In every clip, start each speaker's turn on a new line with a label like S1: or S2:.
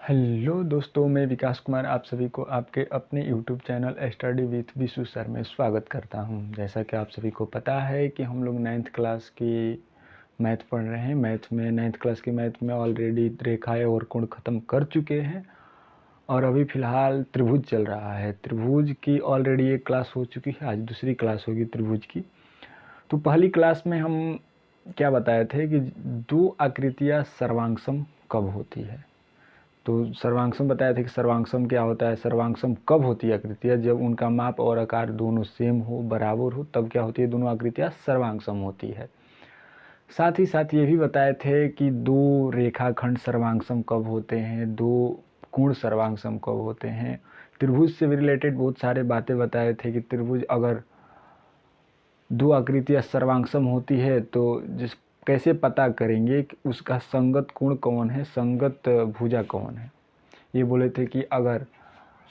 S1: Hello दोस्तों, मैं विकास कुमार आप सभी को आपके अपने YouTube channel study with Vishu sir में स्वागत करता हूं। जैसा कि आप सभी को पता है कि हम लोग 9th क्लास की मैथ पढ़ रहे हैं। मैथ में 9th क्लास की मैथ में ऑलरेडी रेखाएं और कोण ख़त्म कर चुके हैं और अभी फ़िलहाल त्रिभुज चल रहा है। त्रिभुज की ऑलरेडी एक क्लास हो चुकी है, आज दूसरी क्लास होगी त्रिभुज की। तो पहली क्लास में हम क्या बताए थे कि दो आकृतियाँ सर्वांगसम कब होती है। तो सर्वांगसम बताया था कि सर्वांगसम क्या होता है। सर्वांगसम कब होती है आकृतियाँ? जब उनका माप और आकार दोनों सेम हो, बराबर हो, तब क्या होती है, दोनों आकृतियाँ सर्वांगसम होती है। साथ ही साथ ये भी बताए थे कि दो रेखाखंड सर्वांगसम कब होते हैं, दो कोण सर्वांगसम कब होते हैं। त्रिभुज से भी रिलेटेड बहुत सारे बातें बताए थे कि त्रिभुज अगर दो आकृतियाँ सर्वांगसम होती है तो जिस कैसे पता करेंगे कि उसका संगत कोण कौन है, संगत भुजा कौन है। ये बोले थे कि अगर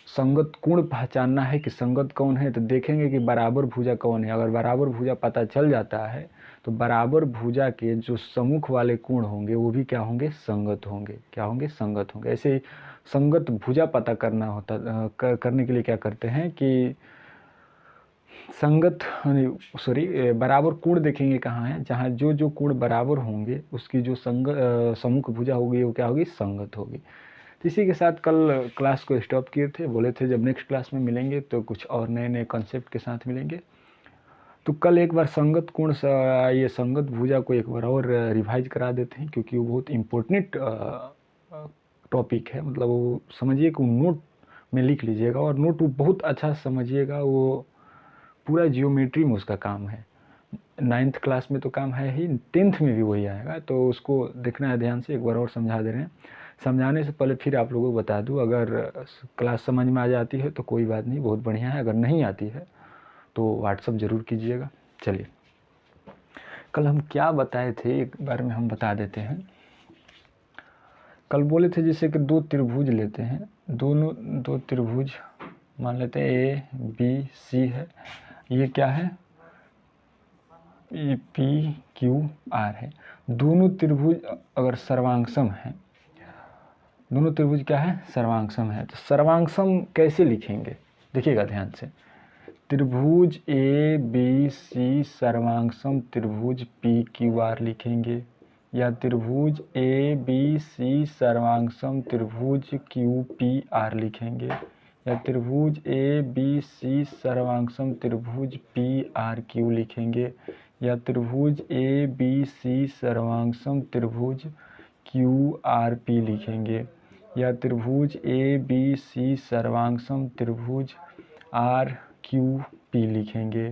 S1: संगत कोण पहचानना है कि संगत कौन है तो देखेंगे कि बराबर भुजा कौन है। अगर बराबर भुजा पता चल जाता है तो बराबर भुजा के जो सम्मुख वाले कोण होंगे वो भी क्या होंगे, संगत होंगे। क्या होंगे, संगत होंगे। ऐसे ही संगत भुजा पता करना होता करने के लिए क्या करते हैं कि संगत बराबर कोण देखेंगे कहाँ है, जहाँ जो जो कोण बराबर होंगे उसकी जो सम्मुख भुजा होगी वो क्या होगी, संगत होगी। तो इसी के साथ कल क्लास को स्टॉप किए थे। बोले थे जब नेक्स्ट क्लास में मिलेंगे तो कुछ और नए नए कॉन्सेप्ट के साथ मिलेंगे। तो कल एक बार संगत कोण ये संगत भुजा को एक बार और रिवाइज करा देते हैं, क्योंकि वो बहुत इम्पोर्टेंट टॉपिक है। मतलब वो समझिए कि नोट में लिख लीजिएगा और नोट वो बहुत अच्छा समझिएगा। वो पूरा जियोमेट्री में उसका काम है। 9th क्लास में तो काम है ही, 10th में भी वही आएगा। तो उसको देखना है ध्यान से। एक बार और समझा दे रहे हैं। समझाने से पहले फिर आप लोगों को बता दूं, अगर क्लास समझ में आ जाती है तो कोई बात नहीं, बहुत बढ़िया है। अगर नहीं आती है तो व्हाट्सअप ज़रूर कीजिएगा। चलिए, कल हम क्या बताए थे एक बार में हम बता देते हैं। कल बोले थे जैसे कि दो त्रिभुज लेते हैं, दो त्रिभुज मान लेते हैं ABC है। ये क्या है, PQR है। दोनों त्रिभुज अगर सर्वांगसम है, दोनों त्रिभुज क्या है, सर्वांगसम है। तो सर्वांगसम कैसे लिखेंगे, देखिएगा ध्यान से। त्रिभुज ABC सर्वांगसम त्रिभुज PQR लिखेंगे, या त्रिभुज ABC सर्वांगसम त्रिभुज QPR लिखेंगे, या त्रिभुज ABC सर्वांगसम त्रिभुज PRQ लिखेंगे, या त्रिभुज ABC सर्वांगसम त्रिभुज QRP लिखेंगे, या त्रिभुज ABC सर्वांगसम त्रिभुज RQP लिखेंगे,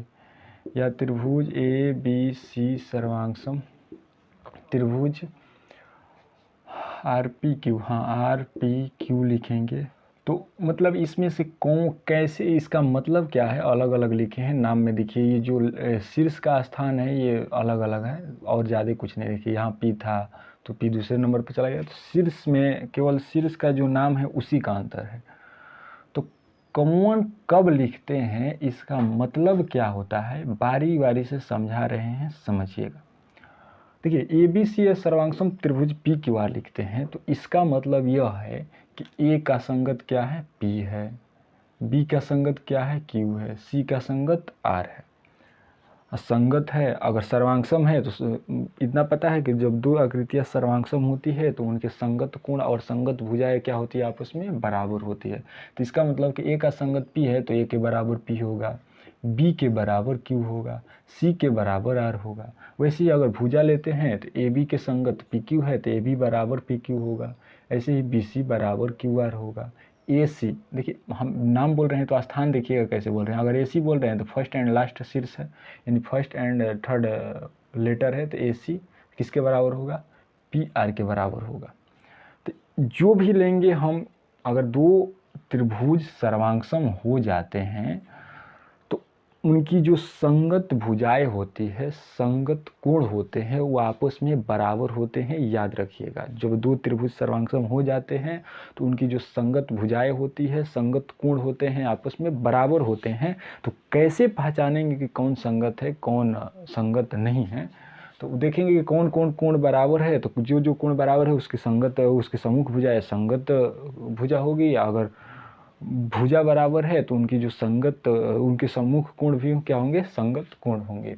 S1: या त्रिभुज ABC सर्वांगसम त्रिभुज RPQ, RPQ लिखेंगे। तो मतलब इसमें से कौन कैसे, इसका मतलब क्या है, अलग अलग लिखे हैं नाम में। देखिए ये जो शीर्ष का स्थान है ये अलग अलग है और ज़्यादा कुछ नहीं। देखिए यहाँ P था तो P दूसरे नंबर पर चला गया। तो शीर्ष में केवल शीर्ष का जो नाम है उसी का अंतर है। तो कौन कब लिखते हैं, इसका मतलब क्या होता है, बारी बारी से समझा रहे हैं, समझिएगा। देखिए ABC सर्वांगसम त्रिभुज PQR लिखते हैं तो इसका मतलब यह है कि A का संगत क्या है, P है, B का संगत क्या है, Q है, C का संगत R है। संगत है, अगर सर्वांगसम है तो इतना पता है कि जब दो आकृतियाँ सर्वांगसम होती है तो उनके संगत कोण और संगत भुजाएं क्या होती है, आपस में बराबर होती है। तो इसका मतलब कि A का संगत P है तो A के बराबर P होगा, B के बराबर Q होगा, C के बराबर R होगा। वैसे ही अगर भुजा लेते हैं तो AB के संगत PQ है तो AB बराबर PQ होगा। ऐसे ही BC बराबर QR होगा। AC, देखिए हम नाम बोल रहे हैं तो स्थान देखिएगा कैसे बोल रहे हैं। अगर AC बोल रहे हैं तो फर्स्ट एंड लास्ट शीर्ष है, यानी फर्स्ट एंड थर्ड लेटर है। तो AC किसके बराबर होगा, PR के बराबर होगा। तो जो भी लेंगे हम, अगर दो त्रिभुज सर्वांगसम हो जाते हैं तो उनकी जो संगत भुजाएं होती है, संगत कोण होते हैं, वो आपस में बराबर होते हैं। याद रखिएगा, जब दो त्रिभुज सर्वांगसम हो जाते हैं तो उनकी जो संगत भुजाएं होती है, संगत कोण होते हैं, आपस में बराबर होते हैं। तो कैसे पहचानेंगे कि कौन संगत है कौन संगत नहीं है, तो देखेंगे कि कौन कौन कोण बराबर है, तो जो जो कोण बराबर है उसकी संगत, उसकी सम्मुख भुजा या संगत भुजा होगी। अगर भुजा बराबर है तो उनकी जो संगत, उनके सम्मुख कोण भी क्या होंगे, संगत कोण होंगे।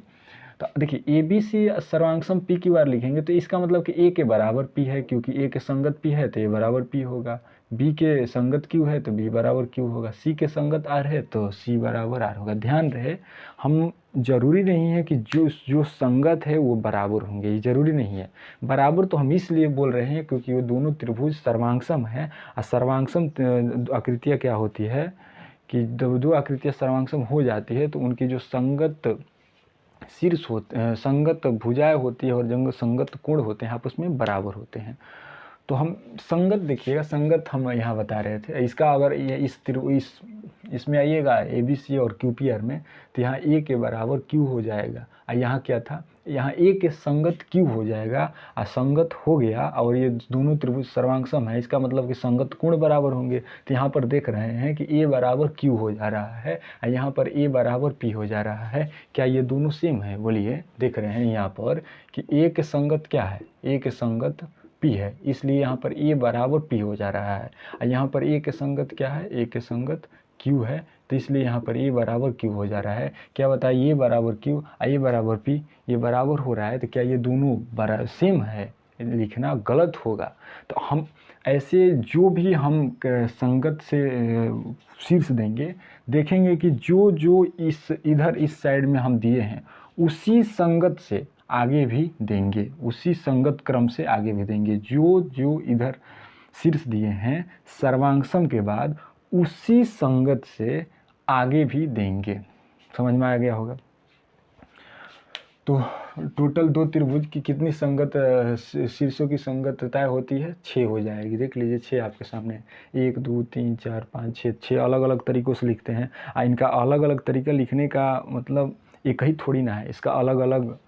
S1: तो देखिए ए बी सी सर्वांग पी की बार लिखेंगे तो इसका मतलब कि ए के बराबर पी है, क्योंकि ए के संगत पी है तो ए बराबर पी होगा। बी के संगत क्यू है तो बी बराबर क्यू होगा। सी के संगत आर है तो सी बराबर आर होगा। ध्यान रहे, हम जरूरी नहीं है कि जो संगत है वो बराबर होंगे, ये जरूरी नहीं है। बराबर तो हम इसलिए बोल रहे हैं क्योंकि वो दोनों त्रिभुज सर्वांगसम है। और सर्वांगसम आकृतियाँ क्या होती है कि दो आकृतियाँ सर्वांगसम हो जाती है तो उनकी जो संगत शीर्ष होते, संगत भुजाएं होती है और जो संगत कोण होते हैं आपस में बराबर होते हैं। तो हम संगत देखिएगा, संगत हम यहाँ बता रहे थे। इसका अगर ये इसमें आइएगा ए बी सी और क्यू पी आर में, तो यहाँ ए के बराबर क्यू हो जाएगा। और यहाँ क्या था, यहाँ ए के संगत क्यू हो जाएगा। और संगत हो गया और ये दोनों त्रिभुज सर्वांगसम है, इसका मतलब कि संगत कोण बराबर होंगे। तो यहाँ पर देख रहे हैं कि ए बराबर क्यू हो जा रहा है और यहाँ पर ए बराबर पी हो जा रहा है। क्या ये दोनों सेम है? बोलिए। देख रहे हैं यहाँ पर कि ए के संगत क्या है, ए के संगत पी है, इसलिए यहाँ पर ए बराबर पी हो जा रहा है। और यहाँ पर ए के संगत क्या है, ए के संगत क्यू है, तो इसलिए यहाँ पर ए बराबर क्यू हो जा रहा है। क्या बताइए, ए बराबर क्यू और ए बराबर पी, ये बराबर हो रहा है, तो क्या ये दोनों सेम है? लिखना गलत होगा। तो हम ऐसे जो भी हम संगत से शीर्ष देंगे, देखेंगे कि जो जो इधर इस साइड में हम दिए हैं उसी संगत से आगे भी देंगे, उसी संगत क्रम से आगे भी देंगे। जो जो इधर शीर्ष दिए हैं सर्वांगसम के बाद उसी संगत से आगे भी देंगे। समझ में आ गया होगा। तो टोटल दो त्रिभुज की कितनी संगत शीर्षों की संगतताएं होती है? 6 हो जाएगी। देख लीजिए 6 आपके सामने, 1 2 3 4 5 6 अलग अलग तरीक़ों से लिखते हैं। इनका अलग अलग तरीका लिखने का मतलब एक ही थोड़ी ना है, इसका अलग अलग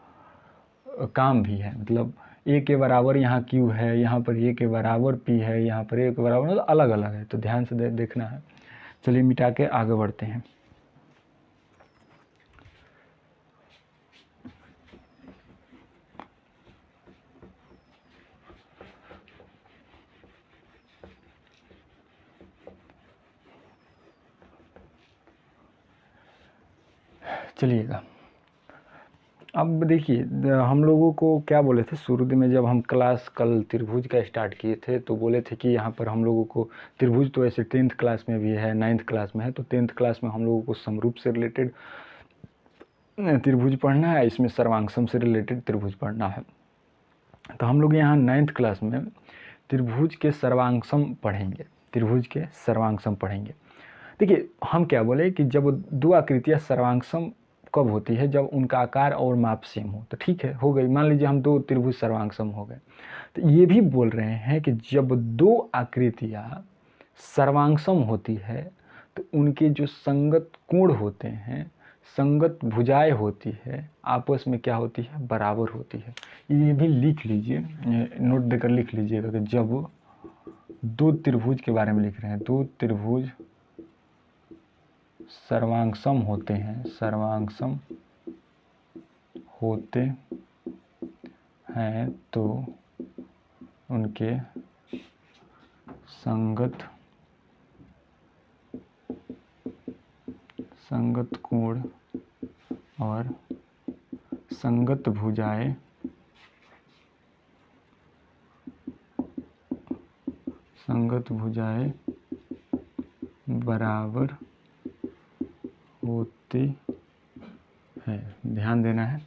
S1: काम भी है। मतलब ए के बराबर यहाँ क्यू है, यहाँ पर ए के बराबर पी है, यहाँ पर ए के बराबर, मतलब अलग अलग है। तो ध्यान से देखना है। चलिए मिटा के आगे बढ़ते हैं। चलिएगा, अब देखिए हम लोगों को क्या बोले थे शुरू में जब हम क्लास कल त्रिभुज का स्टार्ट किए थे, तो बोले थे कि यहाँ पर हम लोगों को त्रिभुज तो ऐसे 10th क्लास में भी है, 9th क्लास में है। तो 10th क्लास में हम लोगों को समरूप से रिलेटेड त्रिभुज पढ़ना है, इसमें सर्वांगसम से रिलेटेड त्रिभुज पढ़ना है। तो हम लोग यहाँ 9th क्लास में त्रिभुज के सर्वांगसम पढ़ेंगे, त्रिभुज के सर्वांगसम पढ़ेंगे। देखिए हम क्या बोले कि जब दो आकृतियाँ सर्वांगसम कब होती है, जब उनका आकार और माप सेम हो। तो ठीक है, हो गई, मान लीजिए हम दो त्रिभुज सर्वांगसम हो गए। तो ये भी बोल रहे हैं कि जब दो आकृतियाँ सर्वांगसम होती है तो उनके जो संगत कोण होते हैं, संगत भुजाएं होती है, आपस में क्या होती है, बराबर होती है। ये भी लिख लीजिए, नोट देकर लिख लीजिएगा कि जब दो त्रिभुज के बारे में लिख रहे हैं, दो त्रिभुज सर्वांगसम होते हैं, सर्वांगसम होते हैं तो उनके संगत कोण और संगत भुजाएं बराबर होती है। ध्यान देना है।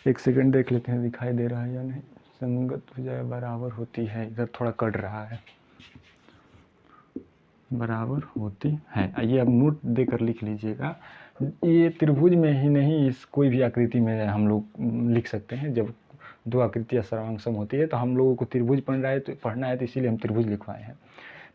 S1: एक सेकंड देख लेते हैं दिखाई दे रहा है या नहीं। संगत भुजाएं बराबर होती है, इधर थोड़ा कट रहा है, बराबर होती है। आइए अब नोट देकर लिख लीजिएगा। ये त्रिभुज में ही नहीं, इस कोई भी आकृति में हम लोग लिख सकते हैं। जब दो आकृतियाँ सर्वांगसम होती है तो हम लोगों को त्रिभुज पढ़ना है तो इसीलिए हम त्रिभुज लिखवाए हैं।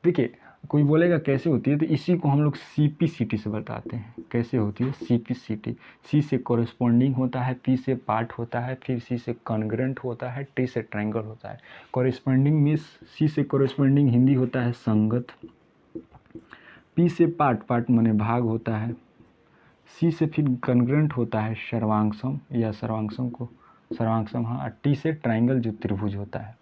S1: देखिए कोई बोलेगा कैसे होती है, तो इसी को हम लोग CPCT से बताते हैं। कैसे होती है CPCT? C से कॉरेस्पॉन्डिंग होता है, P से पार्ट होता है, फिर C से कॉन्ग्रेंट होता है, T से ट्रायंगल होता है। कॉरेस्पॉन्डिंग मीन्स C से कॉरेस्पॉन्डिंग हिंदी होता है संगत, P से पार्ट माने भाग होता है, C से फिर कॉन्ग्रेंट होता है सर्वांगसम या सर्वांगसम को सर्वांगसम, हाँ, टी से ट्राइंगल जो त्रिभुज होता है,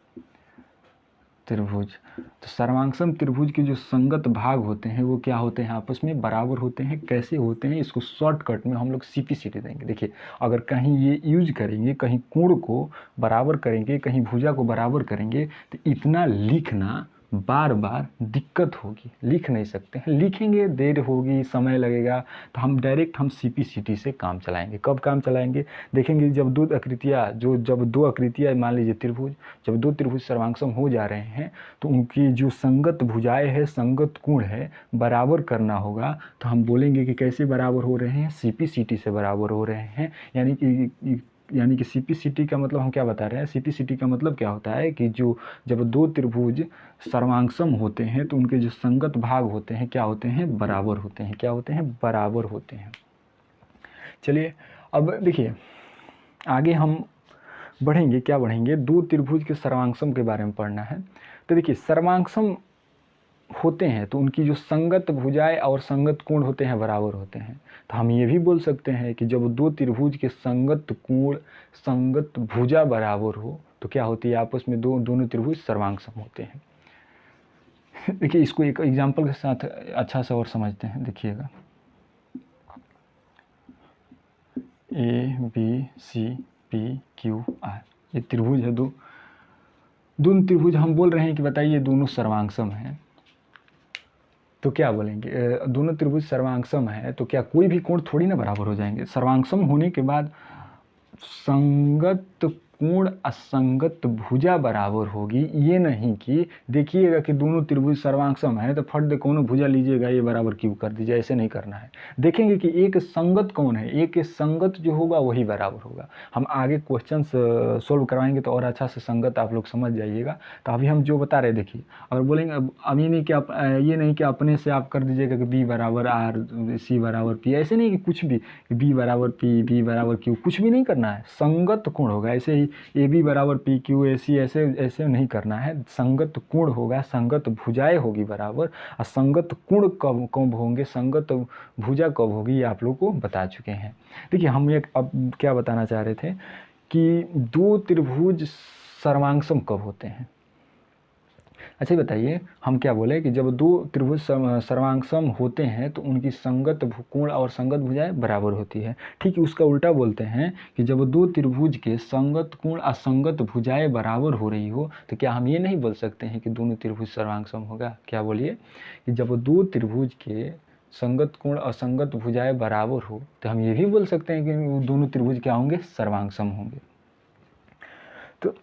S1: त्रिभुज। तो सर्वांगसम त्रिभुज के जो संगत भाग होते हैं वो क्या होते हैं, आपस में बराबर होते हैं। कैसे होते हैं, इसको शॉर्टकट में हम लोग सीपीसीटी देंगे। देखिए, अगर कहीं ये यूज करेंगे, कहीं कोण को बराबर करेंगे, कहीं भुजा को बराबर करेंगे, तो इतना लिखना बार बार दिक्कत होगी, लिख नहीं सकते हैं। लिखेंगे देर होगी, समय लगेगा, तो हम डायरेक्ट हम सीपीसीटी से काम चलाएंगे। कब काम चलाएंगे, देखेंगे जब दो आकृतियाँ मान लीजिए त्रिभुज, जब दो त्रिभुज सर्वांगसम हो जा रहे हैं तो उनकी जो संगत भुजाएं है, संगत कोण है, बराबर करना होगा। तो हम बोलेंगे कि कैसे बराबर हो रहे हैं, सीपीसीटी से बराबर हो रहे हैं। यानी कि सीपीसीटी का मतलब हम क्या बता रहे हैं, सीपीसीटी का मतलब क्या होता है कि जब दो त्रिभुज सर्वांगसम होते हैं तो उनके जो संगत भाग होते हैं क्या होते हैं, बराबर होते हैं। क्या होते हैं, बराबर होते हैं। चलिए अब देखिए आगे हम बढ़ेंगे, क्या बढ़ेंगे, दो त्रिभुज के सर्वांगसम के बारे में पढ़ना है। तो देखिए सर्वांगसम होते हैं तो उनकी जो संगत भुजाएं और संगत कोण होते हैं बराबर होते हैं। तो हम ये भी बोल सकते हैं कि जब दो त्रिभुज के संगत कोण, संगत भुजा बराबर हो तो क्या होती है, आपस में दोनों त्रिभुज सर्वांगसम होते हैं। देखिए इसको एक एग्जांपल के साथ अच्छा सा और समझते हैं। देखिएगा, A B C P Q R, ये त्रिभुज है, दोनों त्रिभुज हम बोल रहे हैं कि बताइए दोनों सर्वांगसम हैं। तो क्या बोलेंगे, दोनों त्रिभुज सर्वांगसम है तो क्या कोई भी कोण थोड़ी ना बराबर हो जाएंगे। सर्वांगसम होने के बाद संगत कोण असंगत भुजा बराबर होगी। ये नहीं कि देखिएगा कि दोनों त्रिभुज सर्वांगसम है तो फट दे कोनो भुजा लीजिएगा ये बराबर क्यों कर दीजिए, ऐसे नहीं करना है। देखेंगे कि एक संगत कौन है, एक संगत जो होगा वही बराबर होगा। हम आगे क्वेश्चन सोल्व करवाएंगे तो और अच्छा से संगत आप लोग समझ जाइएगा। तो अभी हम जो बता रहे देखिए, अगर बोलेंगे अब ये नहीं कि अपने से आप कर दीजिएगा कि बी बराबर आर, सी बराबर पी, ऐसे नहीं कि कुछ भी बी बराबर पी, बी बराबर क्यू, कुछ भी नहीं करना है। संगत कोण होगा, ऐसे ही ए बी बराबर पी क्यू ए सी, ऐसे नहीं करना है। संगत कोण होगा, संगत भुजाएं होगी बराबर, और संगत कोण कब होंगे, संगत भुजा कब होगी, ये आप लोग को बता चुके हैं। देखिए हम एक अब क्या बताना चाह रहे थे कि दो त्रिभुज सर्वांगसम कब होते हैं। अच्छा ये बताइए, हम क्या बोले कि जब दो त्रिभुज सर्वांगसम होते हैं तो उनकी संगत कोण और संगत भुजाएं बराबर होती है। ठीक है, उसका उल्टा बोलते हैं कि जब दो त्रिभुज के संगत कोण असंगत भुजाएं बराबर हो रही हो तो क्या हम ये नहीं बोल सकते हैं कि दोनों त्रिभुज सर्वांगसम होगा। क्या बोलिए, कि जब दो त्रिभुज के संगत कोण असंगत भुजाएं बराबर हो तो हम ये भी बोल सकते हैं कि दोनों त्रिभुज क्या होंगे, सर्वांगसम होंगे। तो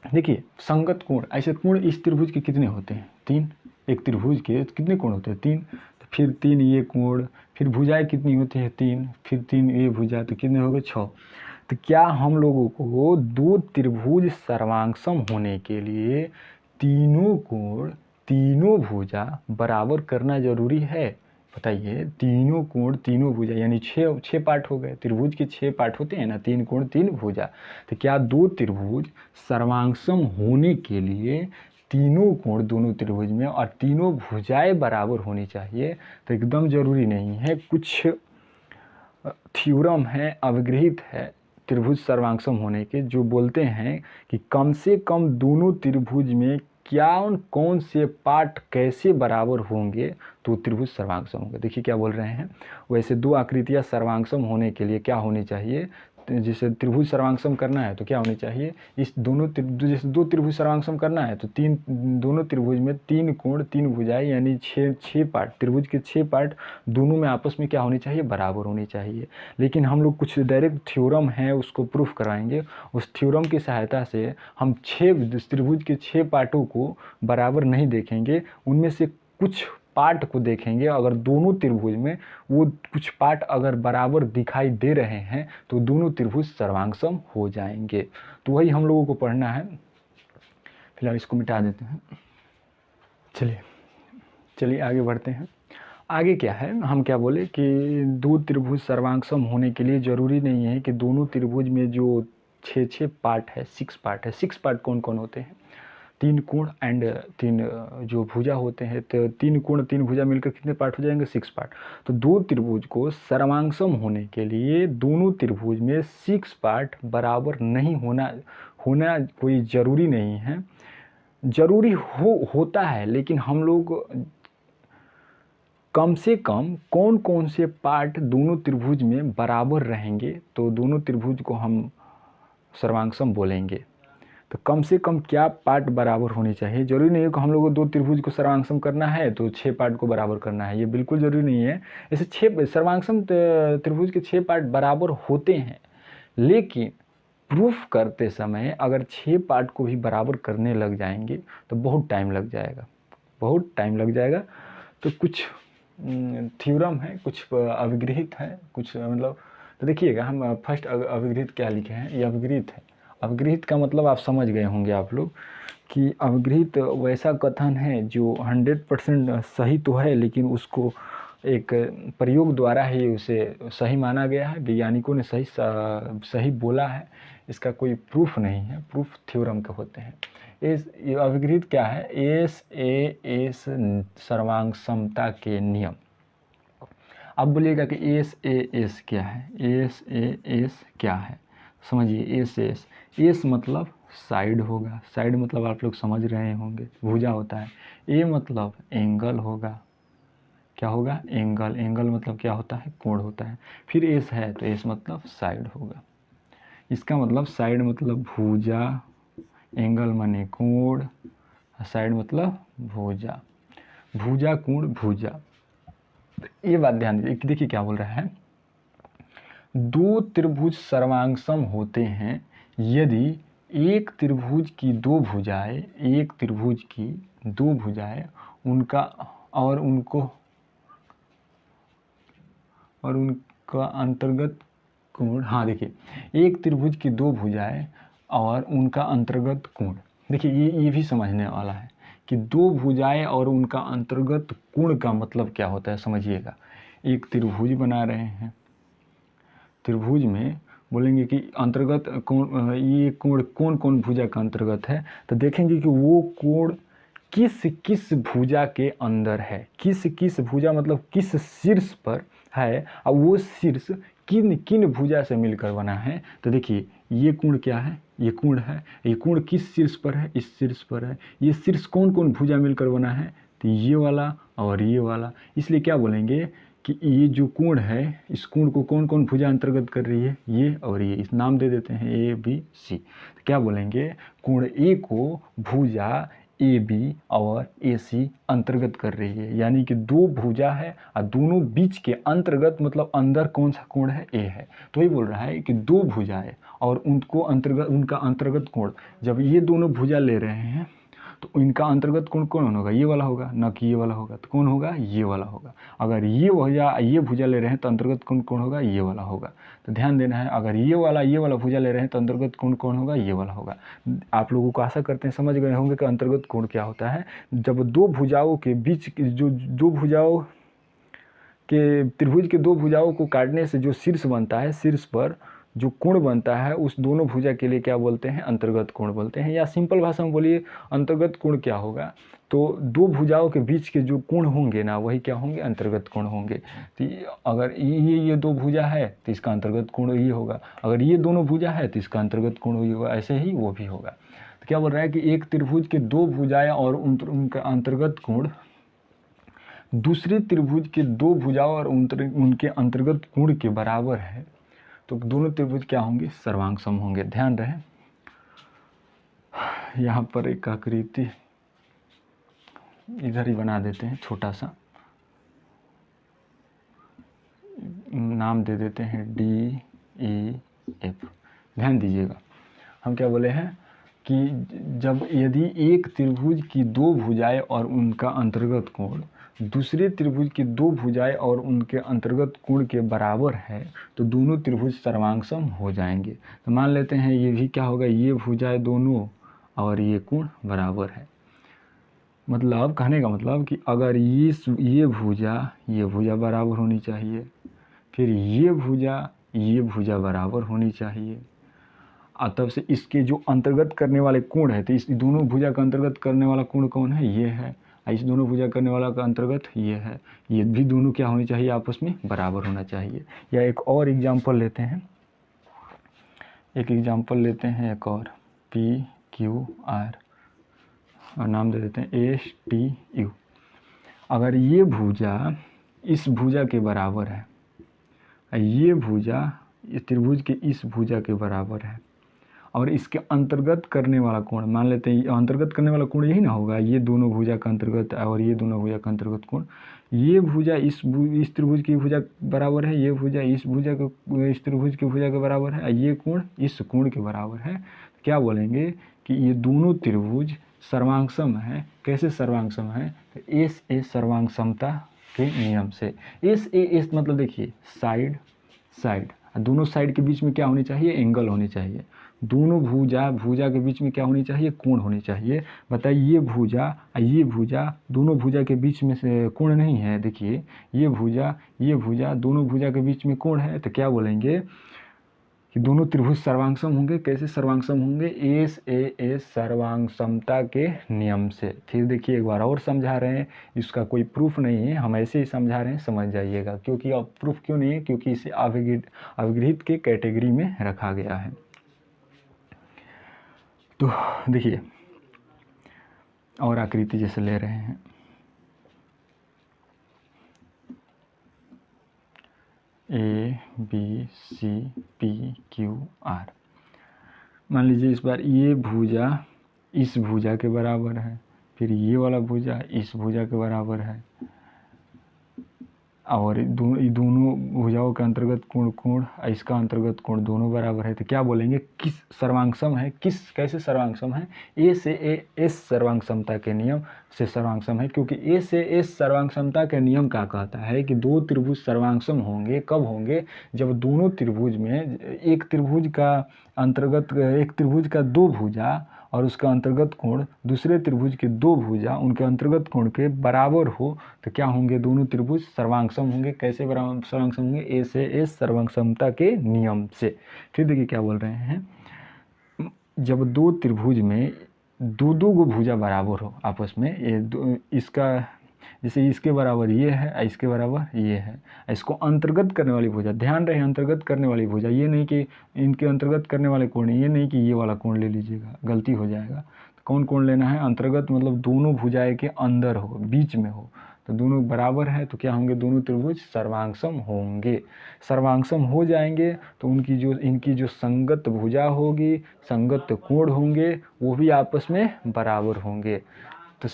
S1: देखिए संगत कोण, ऐसे कोण इस त्रिभुज के कितने होते हैं, तीन। एक त्रिभुज के कितने कोण होते हैं, तीन। तो फिर तीन ये कोण, फिर भुजाएं कितनी होती है, तीन, फिर तीन ये भुजा, तो कितने हो गए, छः। तो क्या हम लोगों को दो त्रिभुज सर्वांगसम होने के लिए तीनों कोण तीनों भुजा बराबर करना जरूरी है। बताइए, तीनों कोण तीनों भुजा यानी छः पार्ट हो गए। त्रिभुज के 6 पार्ट होते हैं ना, 3 कोण 3 भुजा। तो क्या दो त्रिभुज सर्वांगसम होने के लिए तीनों कोण दोनों त्रिभुज में और तीनों भुजाएं बराबर होनी चाहिए। तो एकदम जरूरी नहीं है, कुछ थ्योरम है, अवगृहित है त्रिभुज सर्वांगसम होने के, जो बोलते हैं कि कम से कम दोनों त्रिभुज में कौन से पार्ट कैसे बराबर होंगे तो त्रिभुज सर्वांगसम होंगे। देखिए क्या बोल रहे हैं, वैसे दो आकृतियां सर्वांगसम होने के लिए क्या होनी चाहिए, जैसे त्रिभुज सर्वांगसम करना है तो क्या होनी चाहिए, इस दोनों जैसे दो त्रिभुज सर्वांगसम करना है तो दोनों त्रिभुज में 3 कोण 3 भुजाएं यानी 6 पार्ट, त्रिभुज के 6 पार्ट दोनों में आपस में क्या होनी चाहिए, बराबर होनी चाहिए। लेकिन हम लोग कुछ डायरेक्ट थ्योरम है उसको प्रूफ कराएंगे, उस थ्योरम की सहायता से हम 6 त्रिभुज के 6 पार्टों को बराबर नहीं देखेंगे, उनमें से कुछ पार्ट को देखेंगे। अगर दोनों त्रिभुज में वो कुछ पार्ट अगर बराबर दिखाई दे रहे हैं तो दोनों त्रिभुज सर्वांगसम हो जाएंगे। तो वही हम लोगों को पढ़ना है। फिलहाल इसको मिटा देते हैं। चलिए आगे बढ़ते हैं। आगे क्या है, हम क्या बोले कि दो त्रिभुज सर्वांगसम होने के लिए ज़रूरी नहीं है कि दोनों त्रिभुज में जो 6 पार्ट है, 6 पार्ट है। 6 पार्ट कौन कौन होते हैं, तीन कोण एंड तीन जो भुजा होते हैं, तो तीन कोण तीन भुजा मिलकर कितने पार्ट हो जाएंगे? 6 पार्ट। तो दो त्रिभुज को सर्वांगसम होने के लिए दोनों त्रिभुज में 6 पार्ट बराबर नहीं होना कोई ज़रूरी नहीं है, ज़रूरी होता है, लेकिन हम लोग कम से कम कौन कौन से पार्ट दोनों त्रिभुज में बराबर रहेंगे तो दोनों त्रिभुज को हम सर्वांगसम बोलेंगे। तो कम से कम क्या पार्ट बराबर होने चाहिए? जरूरी नहीं है कि हम लोग को दो त्रिभुज को सर्वांगसम करना है तो 6 पार्ट को बराबर करना है, ये बिल्कुल ज़रूरी नहीं है। ऐसे 6 सर्वांगसम त्रिभुज के 6 पार्ट बराबर होते हैं, लेकिन प्रूफ करते समय अगर 6 पार्ट को भी बराबर करने लग जाएंगे तो बहुत टाइम लग जाएगा। तो कुछ थ्योरम है, कुछ अभिगृहित है, कुछ मतलब, तो देखिएगा हम फर्स्ट अभिगृहित क्या लिखे हैं, ये अभिगृहित है। अभिगृहित का मतलब आप समझ गए होंगे आप लोग कि अभिगृहित वैसा कथन है जो 100% सही तो है, लेकिन उसको एक प्रयोग द्वारा ही उसे सही माना गया है, वैज्ञानिकों ने सही बोला है, इसका कोई प्रूफ नहीं है, प्रूफ थ्योरम के होते हैं। ये अभिगृहित क्या है? एस सर्वांगसमता के नियम। अब बोलिएगा कि एस क्या है? एस क्या है? समझिए, एस मतलब साइड होगा, साइड मतलब आप लोग समझ रहे होंगे, भुजा होता है। ए मतलब एंगल होगा, क्या होगा? एंगल मतलब क्या होता है? कोण होता है। फिर एस है तो एस मतलब साइड होगा। इसका मतलब साइड मतलब भुजा, एंगल माने कोण, साइड मतलब भुजा, भुजा कोण भुजा। ये बात ध्यान दीजिए, देखिए क्या बोल रहा है, दो त्रिभुज सर्वांगसम होते हैं यदि एक त्रिभुज की दो भुजाएं उनका अंतर्गत कोण, हाँ देखिए, एक त्रिभुज की दो भुजाएं और उनका अंतर्गत कोण। देखिए ये भी समझने वाला है कि दो भुजाएं और उनका अंतर्गत कोण का मतलब क्या होता है, समझिएगा। एक त्रिभुज बना रहे हैं, त्रिभुज में बोलेंगे कि अंतर्गत कोण, ये कोण कौन भुजा का अंतर्गत है, तो देखेंगे कि वो कोण किस भुजा के अंदर है, किस भुजा मतलब किस शीर्ष पर है, और वो शीर्ष किन भुजा से मिलकर बना है। तो देखिए ये कोण क्या है? ये कोण है। ये कोण किस शीर्ष पर है? इस शीर्ष पर है। ये शीर्ष कौन भुजा मिलकर बना है? तो ये वाला और ये वाला। इसलिए क्या बोलेंगे कि ये जो कोण है, इस कोण को कौन भुजा अंतर्गत कर रही है? ये और ये, इस नाम दे देते हैं ए बी सी। तो क्या बोलेंगे? कोण ए को भुजा ए बी और ए सी अंतर्गत कर रही है, यानी कि दो भुजा है और दोनों बीच के अंतर्गत मतलब अंदर कौन सा कोण है? ए है। तो ये बोल रहा है कि दो भुजाएं और उनका अंतर्गत कोण, जब ये दोनों भुजा ले रहे हैं तो इनका अंतर्गत कोण कौन होगा? ये वाला होगा, न कि ये वाला होगा। तो कौन होगा? ये वाला होगा। अगर ये भुजा ले रहे हैं तो अंतर्गत कोण कौन होगा? ये वाला होगा। तो ध्यान देना है, अगर ये वाला भुजा ले रहे हैं तो अंतर्गत कोण कौन होगा? ये वाला होगा। आप लोगों को आशा करते हैं समझ गए होंगे कि अंतर्गत कोण क्या होता है। जब दो भुजाओं के बीच जो दो भुजाओं के त्रिभुज के दो भुजाओं को काटने से जो शीर्ष बनता है, शीर्ष पर जो कोण बनता है, उस दोनों भुजा के लिए क्या बोलते हैं? अंतर्गत कोण बोलते हैं। या सिंपल भाषा में बोलिए, अंतर्गत कोण क्या होगा? तो दो भुजाओं के बीच के जो कोण होंगे ना, वही क्या होंगे? अंतर्गत कोण होंगे। तो अगर ये दो भुजा है तो इसका अंतर्गत कोण ये होगा, अगर ये दोनों भुजा है तो इसका अंतर्गत कोण ये होगा, ऐसे ही वो भी होगा। तो क्या बोल रहा है कि एक त्रिभुज के दो भुजाएं और उनका अंतर्गत कोण दूसरे त्रिभुज के दो भुजाओं और उनके अंतर्गत कोण के बराबर है, तो दोनों त्रिभुज क्या होंगे? सर्वांगसम होंगे। ध्यान रहे, यहाँ पर एक आकृति इधर ही बना देते हैं, छोटा सा नाम दे देते हैं DEF। ध्यान दीजिएगा, हम क्या बोले हैं कि यदि एक त्रिभुज की दो भुजाएं और उनका अंतर्गत कोण दूसरे त्रिभुज की दो भुजाएं और उनके अंतर्गत कोण के बराबर है तो दोनों त्रिभुज सर्वांगसम हो जाएंगे। तो मान लेते हैं ये भी क्या होगा? ये भुजाएं दोनों और ये कोण बराबर है। मतलब कहने का मतलब कि अगर ये भुजा बराबर होनी चाहिए, फिर ये भुजा बराबर होनी चाहिए, तब से इसके जो अंतर्गत करने वाले कोण है, तो इस दोनों भुजा का अंतर्गत करने वाला कोण कौन है, ये है। इस दोनों भुजा करने वाला का अंतर्गत ये है। ये भी दोनों क्या होनी चाहिए, आपस में बराबर होना चाहिए। या एक और एग्जाम्पल लेते हैं, एक और पी क्यू आर, और नाम दे देते हैं एस टी यू। अगर ये भुजा इस भुजा के बराबर है, ये भुजा इस त्रिभुज के इस भुजा के बराबर है, और इसके अंतर्गत करने वाला कोण, मान लेते हैं अंतर्गत करने वाला कोण यही ना होगा, ये दोनों भुजा का अंतर्गत और ये दोनों भुजा का अंतर्गत कोण, ये भुजा इस त्रिभुज की भुजा बराबर है, ये भुजा इस भुजा के इस त्रिभुज की भुजा के बराबर है, ये कोण इस कोण के बराबर है। क्या बोलेंगे कि ये दोनों त्रिभुज सर्वांगसम है। कैसे सर्वांगसम है, तो एस ए सर्वांग समता के नियम से। एस ए मतलब देखिए साइड साइड, दोनों साइड के बीच में क्या होनी चाहिए, एंगल होनी चाहिए। दोनों भुजा के बीच में क्या होनी चाहिए, कोण होनी चाहिए। बताइए ये भुजा दोनों भुजा के बीच में से कोण नहीं है। देखिए ये भुजा दोनों भुजा के बीच में कोण है, तो क्या बोलेंगे कि दोनों त्रिभुज सर्वांगसम होंगे। कैसे सर्वांगसम होंगे, एस ए सर्वांग समता के नियम से। फिर देखिए एक बार और समझा रहे हैं, इसका कोई प्रूफ नहीं है, हम ऐसे ही समझा रहे हैं, समझ जाइएगा। क्योंकि अब प्रूफ क्यों नहीं है, क्योंकि इसे अविगृहित के कैटेगरी में रखा गया है। तो देखिए और आकृति जैसे ले रहे हैं, A B C P Q R. मान लीजिए इस बार ये भुजा इस भुजा के बराबर है, फिर ये वाला भुजा इस भुजा के बराबर है, और दोनों भुजाओं के अंतर्गत कोण इसका अंतर्गत कोण दोनों बराबर है। तो क्या बोलेंगे, किस सर्वांगसम है, कैसे सर्वांगसम है, ए से एस सर्वांग समता के नियम से सर्वांगसम है। क्योंकि ए से एस सर्वांग समता के नियम क्या कहता है कि दो त्रिभुज सर्वांगसम होंगे, कब होंगे, जब दोनों त्रिभुज में एक त्रिभुज का दो भुजा और उसका अंतर्गत कोण दूसरे त्रिभुज के दो भुजा उनके अंतर्गत कोण के बराबर हो, तो क्या होंगे, दोनों त्रिभुज सर्वांगसम होंगे। कैसे सर्वांगसम होंगे, ए से एस सर्वांगसमता के नियम से। फिर देखिए क्या बोल रहे हैं, जब दो त्रिभुज में दो गो भुजा बराबर हो आपस में, ये इसका जैसे इसके बराबर ये है, इसके बराबर ये है, इसको अंतर्गत करने वाली भुजा, ध्यान रहे अंतर्गत करने वाली भुजा, ये नहीं कि इनके अंतर्गत करने वाले कोण, ये नहीं कि ये वाला कोण ले लीजिएगा, गलती हो जाएगा। तो कौन कोण लेना है, अंतर्गत मतलब दोनों भुजाएं के अंदर हो, बीच में हो, तो दोनों बराबर है, तो क्या होंगे, दोनों त्रिभुज सर्वांगसम होंगे। सर्वांगसम हो जाएंगे तो इनकी जो संगत भुजा होगी, संगत कोण होंगे, वो भी आपस में बराबर होंगे। तो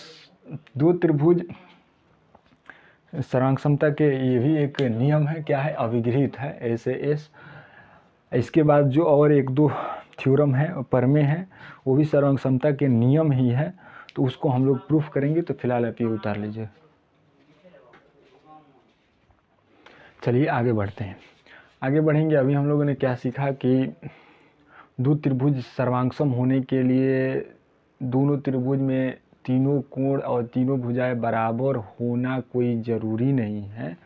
S1: दो त्रिभुज सर्वांगसमता के ये भी एक नियम है, क्या है, अविगृहित है, ऐसे एस। इसके बाद जो और एक दो थ्योरम है परमे है, वो भी सर्वांगसमता के नियम ही है, तो उसको हम लोग प्रूफ करेंगे। तो फिलहाल आप ये उतार लीजिए। चलिए आगे बढ़ते हैं, आगे बढ़ेंगे। अभी हम लोगों ने क्या सीखा कि दो त्रिभुज सर्वांगसम होने के लिए दोनों त्रिभुज में तीनों कोण और तीनों भुजाएं बराबर होना कोई ज़रूरी नहीं है,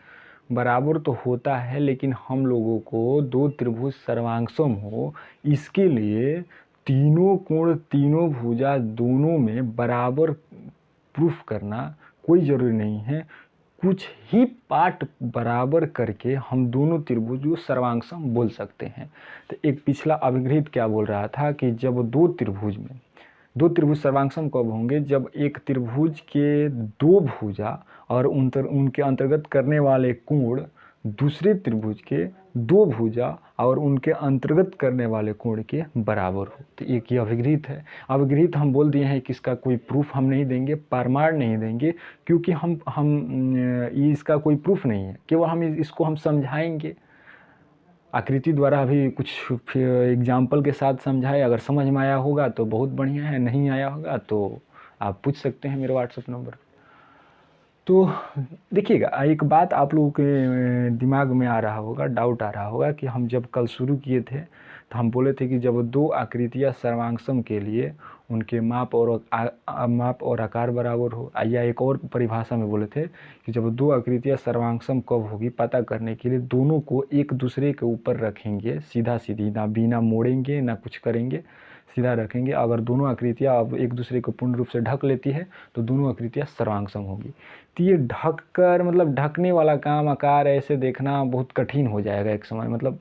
S1: बराबर तो होता है, लेकिन हम लोगों को दो त्रिभुज सर्वांगसम हो, इसके लिए तीनों कोण तीनों भुजा दोनों में बराबर प्रूफ करना कोई ज़रूरी नहीं है। कुछ ही पार्ट बराबर करके हम दोनों त्रिभुज को सर्वांगसम बोल सकते हैं। तो एक पिछला अविगृहित क्या बोल रहा था कि जब दो त्रिभुज सर्वांगसम कब होंगे, जब एक त्रिभुज के दो भुजा और उनके अंतर्गत करने वाले कोण दूसरे त्रिभुज के दो भुजा और उनके अंतर्गत करने वाले कोण के बराबर हो। तो एक ही अविगृहित है। अविगृहित हम बोल दिए हैं कि इसका कोई प्रूफ हम नहीं देंगे, प्रमाण नहीं देंगे, क्योंकि इसका कोई प्रूफ नहीं है, केवल हम इसको हम समझाएंगे आकृति द्वारा। अभी कुछ एग्जाम्पल के साथ समझाए, अगर समझ में आया होगा तो बहुत बढ़िया है, नहीं आया होगा तो आप पूछ सकते हैं मेरे व्हाट्सएप नंबर। तो देखिएगा, एक बात आप लोगों के दिमाग में आ रहा होगा, डाउट आ रहा होगा कि हम जब कल शुरू किए थे तो हम बोले थे कि जब दो आकृतियाँ सर्वांगसम के लिए उनके माप और आकार बराबर हो, या एक और परिभाषा में बोले थे कि जब दो आकृतियाँ सर्वांगसम कब होगी पता करने के लिए दोनों को एक दूसरे के ऊपर रखेंगे, सीधा सीधी, ना बिना मोड़ेंगे ना कुछ करेंगे, सीधा रखेंगे। अगर दोनों आकृतियाँ अब एक दूसरे को पूर्ण रूप से ढक लेती है तो दोनों आकृतियाँ सर्वांगसम होगी। तो ये ढक कर मतलब ढकने वाला काम, आकार ऐसे देखना बहुत कठिन हो जाएगा एक समय, मतलब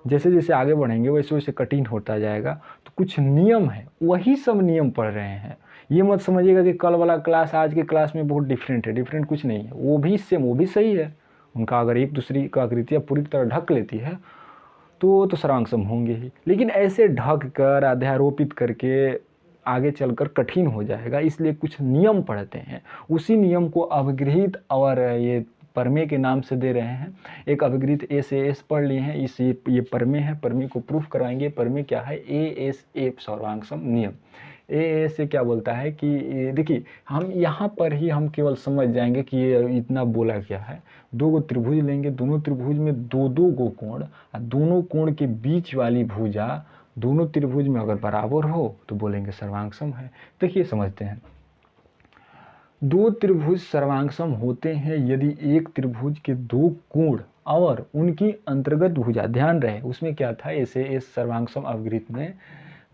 S1: जैसे जैसे आगे बढ़ेंगे वैसे वैसे कठिन होता जाएगा। तो कुछ नियम है, वही सब नियम पढ़ रहे हैं। ये मत समझिएगा कि कल वाला क्लास आज के क्लास में बहुत डिफरेंट है, डिफरेंट कुछ नहीं है, वो भी सेम, वो भी सही है। उनका अगर एक दूसरी का आकृतियाँ पूरी तरह ढक लेती है तो सर्वांगसम होंगे ही, लेकिन ऐसे ढक कर अध्यारोपित करके आगे चलकर कठिन हो जाएगा, इसलिए कुछ नियम पढ़ते हैं। उसी नियम को अवगृहित और ये परमे के नाम से दे रहे हैं। एक अवगृहित ए से एस पढ़ लिए हैं, इस ये परमे है, परमे को प्रूफ कराएंगे। परमे क्या है? ए एस ए सर्वांगसम नियम। ए से क्या बोलता है कि देखिए हम यहाँ पर ही हम केवल समझ जाएंगे कि ये इतना बोला क्या है। दो गो त्रिभुज लेंगे, दोनों त्रिभुज में दो दो गो कोण, और दोनों कोण के बीच वाली भुजा दोनों त्रिभुज में अगर बराबर हो तो बोलेंगे सर्वांगसम है। देखिए समझते हैं, दो त्रिभुज सर्वांगसम होते हैं यदि एक त्रिभुज के दो कोण और उनकी अंतर्गत भुजा, ध्यान रहे उसमें क्या था, ऐसे इस सर्वांगसम अवगृहित में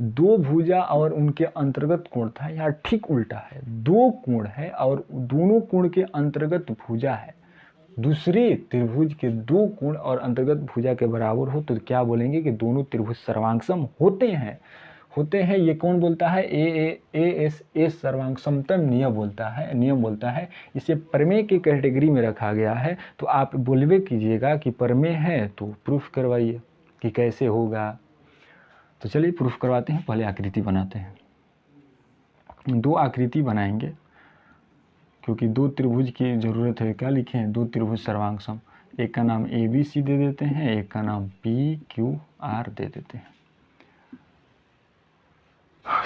S1: दो भुजा और उनके अंतर्गत कोण था, यहाँ ठीक उल्टा है, दो कोण है और दोनों कोण के अंतर्गत भुजा है, दूसरे त्रिभुज के दो कोण और अंतर्गत भुजा के बराबर हो तो क्या बोलेंगे कि दोनों त्रिभुज सर्वांगसम होते हैं। ये कौन बोलता है? ए सर्वांगसमतम नियम बोलता है। इसे प्रमेय की कैटेगरी में रखा गया है। तो आप बोलवे कीजिएगा कि प्रमेय है तो प्रूफ करवाइए कि कैसे होगा। तो चलिए प्रूफ करवाते हैं, पहले आकृति बनाते हैं। दो आकृति बनाएंगे क्योंकि दो त्रिभुज की ज़रूरत है। क्या लिखे हैं? दो त्रिभुज सर्वांगसम। एक का नाम ABC दे देते हैं, एक का नाम PQR दे देते हैं।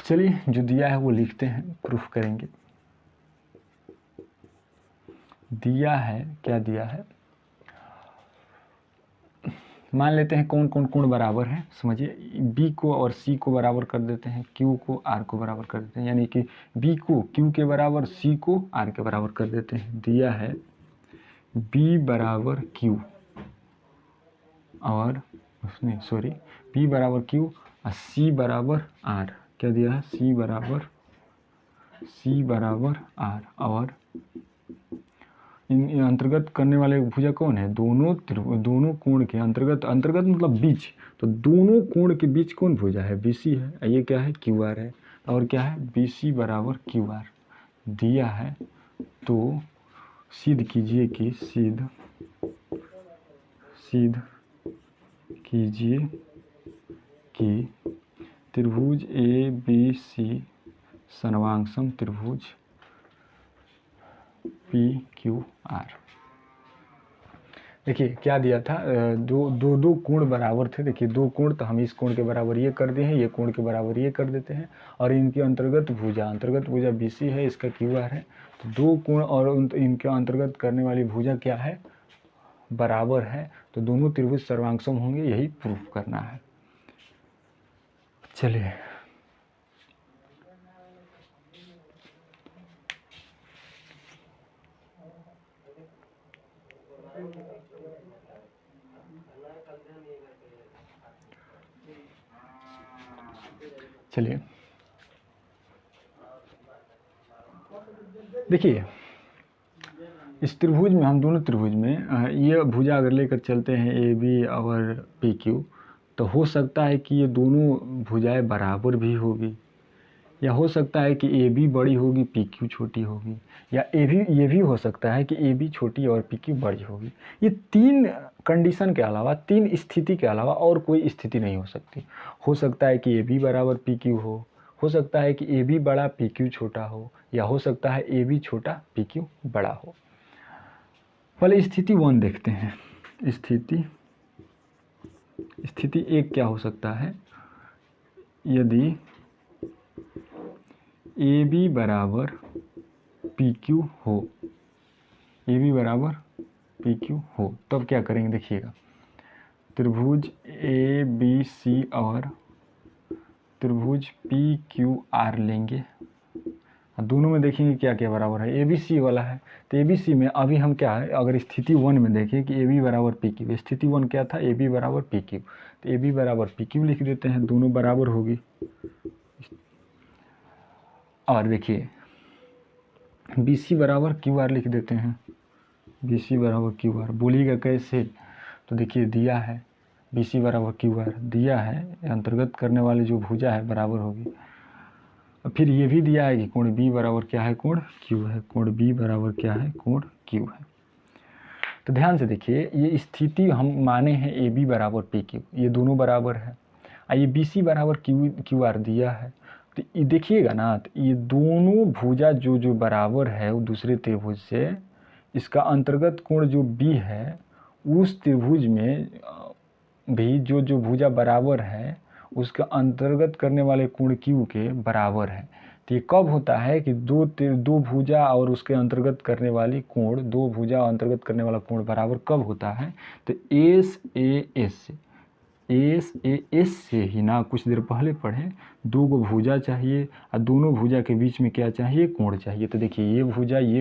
S1: चलिए जो दिया है वो लिखते हैं, प्रूफ करेंगे। दिया है, क्या दिया है, मान लेते हैं कौन कौन कोण बराबर है। समझिए, B को और C को बराबर कर देते हैं, Q को R को बराबर कर देते हैं, यानी कि B को Q के बराबर, C को R के बराबर कर देते हैं। दिया है B बराबर Q और P बराबर Q और C बराबर R। क्या दिया है? C बराबर R और इन अंतर्गत करने वाले भुजा कौन है? दोनों कोण के अंतर्गत मतलब बीच, तो दोनों कोण के बीच कौन भुजा है? BC है। ये क्या है? QR है। और क्या है? BC बराबर QR दिया है। तो सिद्ध कीजिए कि त्रिभुज ABC सर्वांगसम त्रिभुज PQR। देखिए क्या दिया था, दो कोण बराबर थे। देखिए दो कोण, तो हम इस कोण के बराबर ये कर दिए हैं, ये कोण के बराबर ये कर देते हैं, और इनके अंतर्गत भुजा BC है, इसका QR है। तो दो कोण और इनके अंतर्गत करने वाली भुजा क्या है? बराबर है, तो दोनों त्रिभुज सर्वांगसम होंगे, यही प्रूफ करना है। चलिए देखिए इस त्रिभुज में, हम दोनों त्रिभुज में ये भुजा अगर लेकर चलते हैं AB और PQ, तो हो सकता है कि ये दोनों भुजाएं बराबर भी होगी, या हो सकता है कि AB बड़ी होगी PQ छोटी होगी, या ये भी हो सकता है कि AB छोटी और PQ बड़ी होगी। ये तीन कंडीशन के अलावा, तीन स्थिति के अलावा और कोई स्थिति नहीं हो सकती। हो सकता है कि AB बराबर PQ हो सकता है कि AB बड़ा PQ छोटा हो, या हो सकता है AB छोटा PQ बड़ा हो। पहले स्थिति 1 देखते हैं। स्थिति 1 क्या हो सकता है? यदि AB बराबर PQ हो, AB बराबर PQ हो, तब क्या करेंगे देखिएगा। त्रिभुज ए बी सी और त्रिभुज पी क्यू आर लेंगे। दोनों में देखेंगे क्या क्या बराबर है, ए बी सी वाला है। तो ए बी सी में अभी हम क्या है, अगर स्थिति 1 में देखें कि ए बी बराबर पी क्यू, स्थिति 1 क्या था, ए बी बराबर पी क्यू, तो ए बी बराबर पी क्यू लिख देते हैं, दोनों बराबर होगी। और देखिए बी सी बराबर क्यू आर लिख देते हैं, बी सी बराबर क्यू आर। बोलिएगा कैसे, तो देखिए दिया है बी सी बराबर क्यू आर दिया है, अंतर्गत करने वाली जो भुजा है बराबर होगी। और फिर ये भी दिया है कि कोण बी बराबर क्या है, कोण क्यू है, कोण बी बराबर क्या है, कोण क्यू है। तो ध्यान से देखिए, ये स्थिति हम माने हैं ए बी बराबर पी क्यू, ये दोनों बराबर है। ये बी सी बराबर क्यू आर दिया है। तो ये देखिएगा ना, तो ये दोनों भुजा जो जो बराबर है वो दूसरे त्रिभुज से, इसका अंतर्गत कोण जो बी है उस त्रिभुज में भी जो जो भुजा बराबर है उसका अंतर्गत करने वाले कोण क्यू के बराबर है। तो ये कब होता है कि दो भुजा और उसके अंतर्गत करने वाली कोण, दो भुजा अंतर्गत करने वाला कोण बराबर कब होता है, तो एस ए एस से ही ना, कुछ देर पहले पढ़े, दो गो भुजा चाहिए और दोनों भुजा के बीच में क्या चाहिए, कोण चाहिए। तो देखिए ये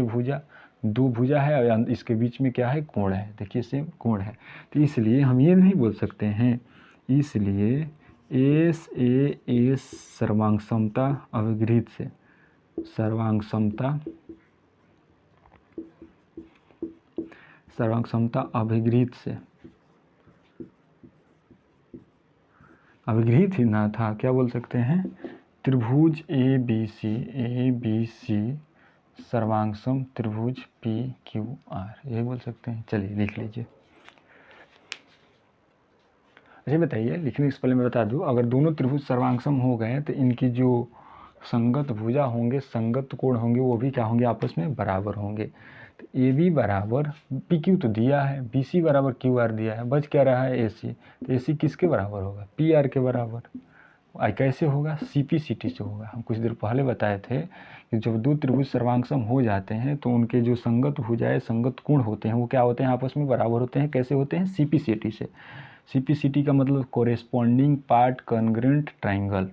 S1: भुजा दो भुजा है और इसके बीच में क्या है, कोण है। देखिए सेम कोण है। तो इसलिए हम ये नहीं बोल सकते हैं, इसलिए एस ए एस सर्वांग समता अभिगृहित से, सर्वांग समता अभिगृहित से, अभिगृहित ही ना था, क्या बोल सकते हैं, त्रिभुज ए बी सी सर्वांगसम त्रिभुज पी क्यू आर, यही बोल सकते हैं। चलिए लिख लीजिए। अच्छा बताइए, लिखने से पहले मैं बता दूं, अगर दोनों त्रिभुज सर्वांगसम हो गए तो इनकी जो संगत भुजा होंगे, संगत कोण होंगे, वो भी क्या होंगे, आपस में बराबर होंगे। तो ए बी बराबर पी क्यू तो दिया है, बी सी बराबर क्यू आर दिया है, बच क्या रहा है ए सी। तो ए सी किसके बराबर होगा, पी आर के बराबर। कैसे होगा, सी पी सी टी से होगा। हम कुछ देर पहले बताए थे कि जब दो त्रिभुज सर्वांगसम हो जाते हैं तो उनके जो संगत भुजाएं, संगत कोण होते हैं, वो क्या होते हैं, आपस में बराबर होते हैं। कैसे होते हैं, सी पी सी टी से। सी पी सी टी का मतलब कोरेस्पॉन्डिंग पार्ट कॉन्ग्रुएंट ट्राइंगल।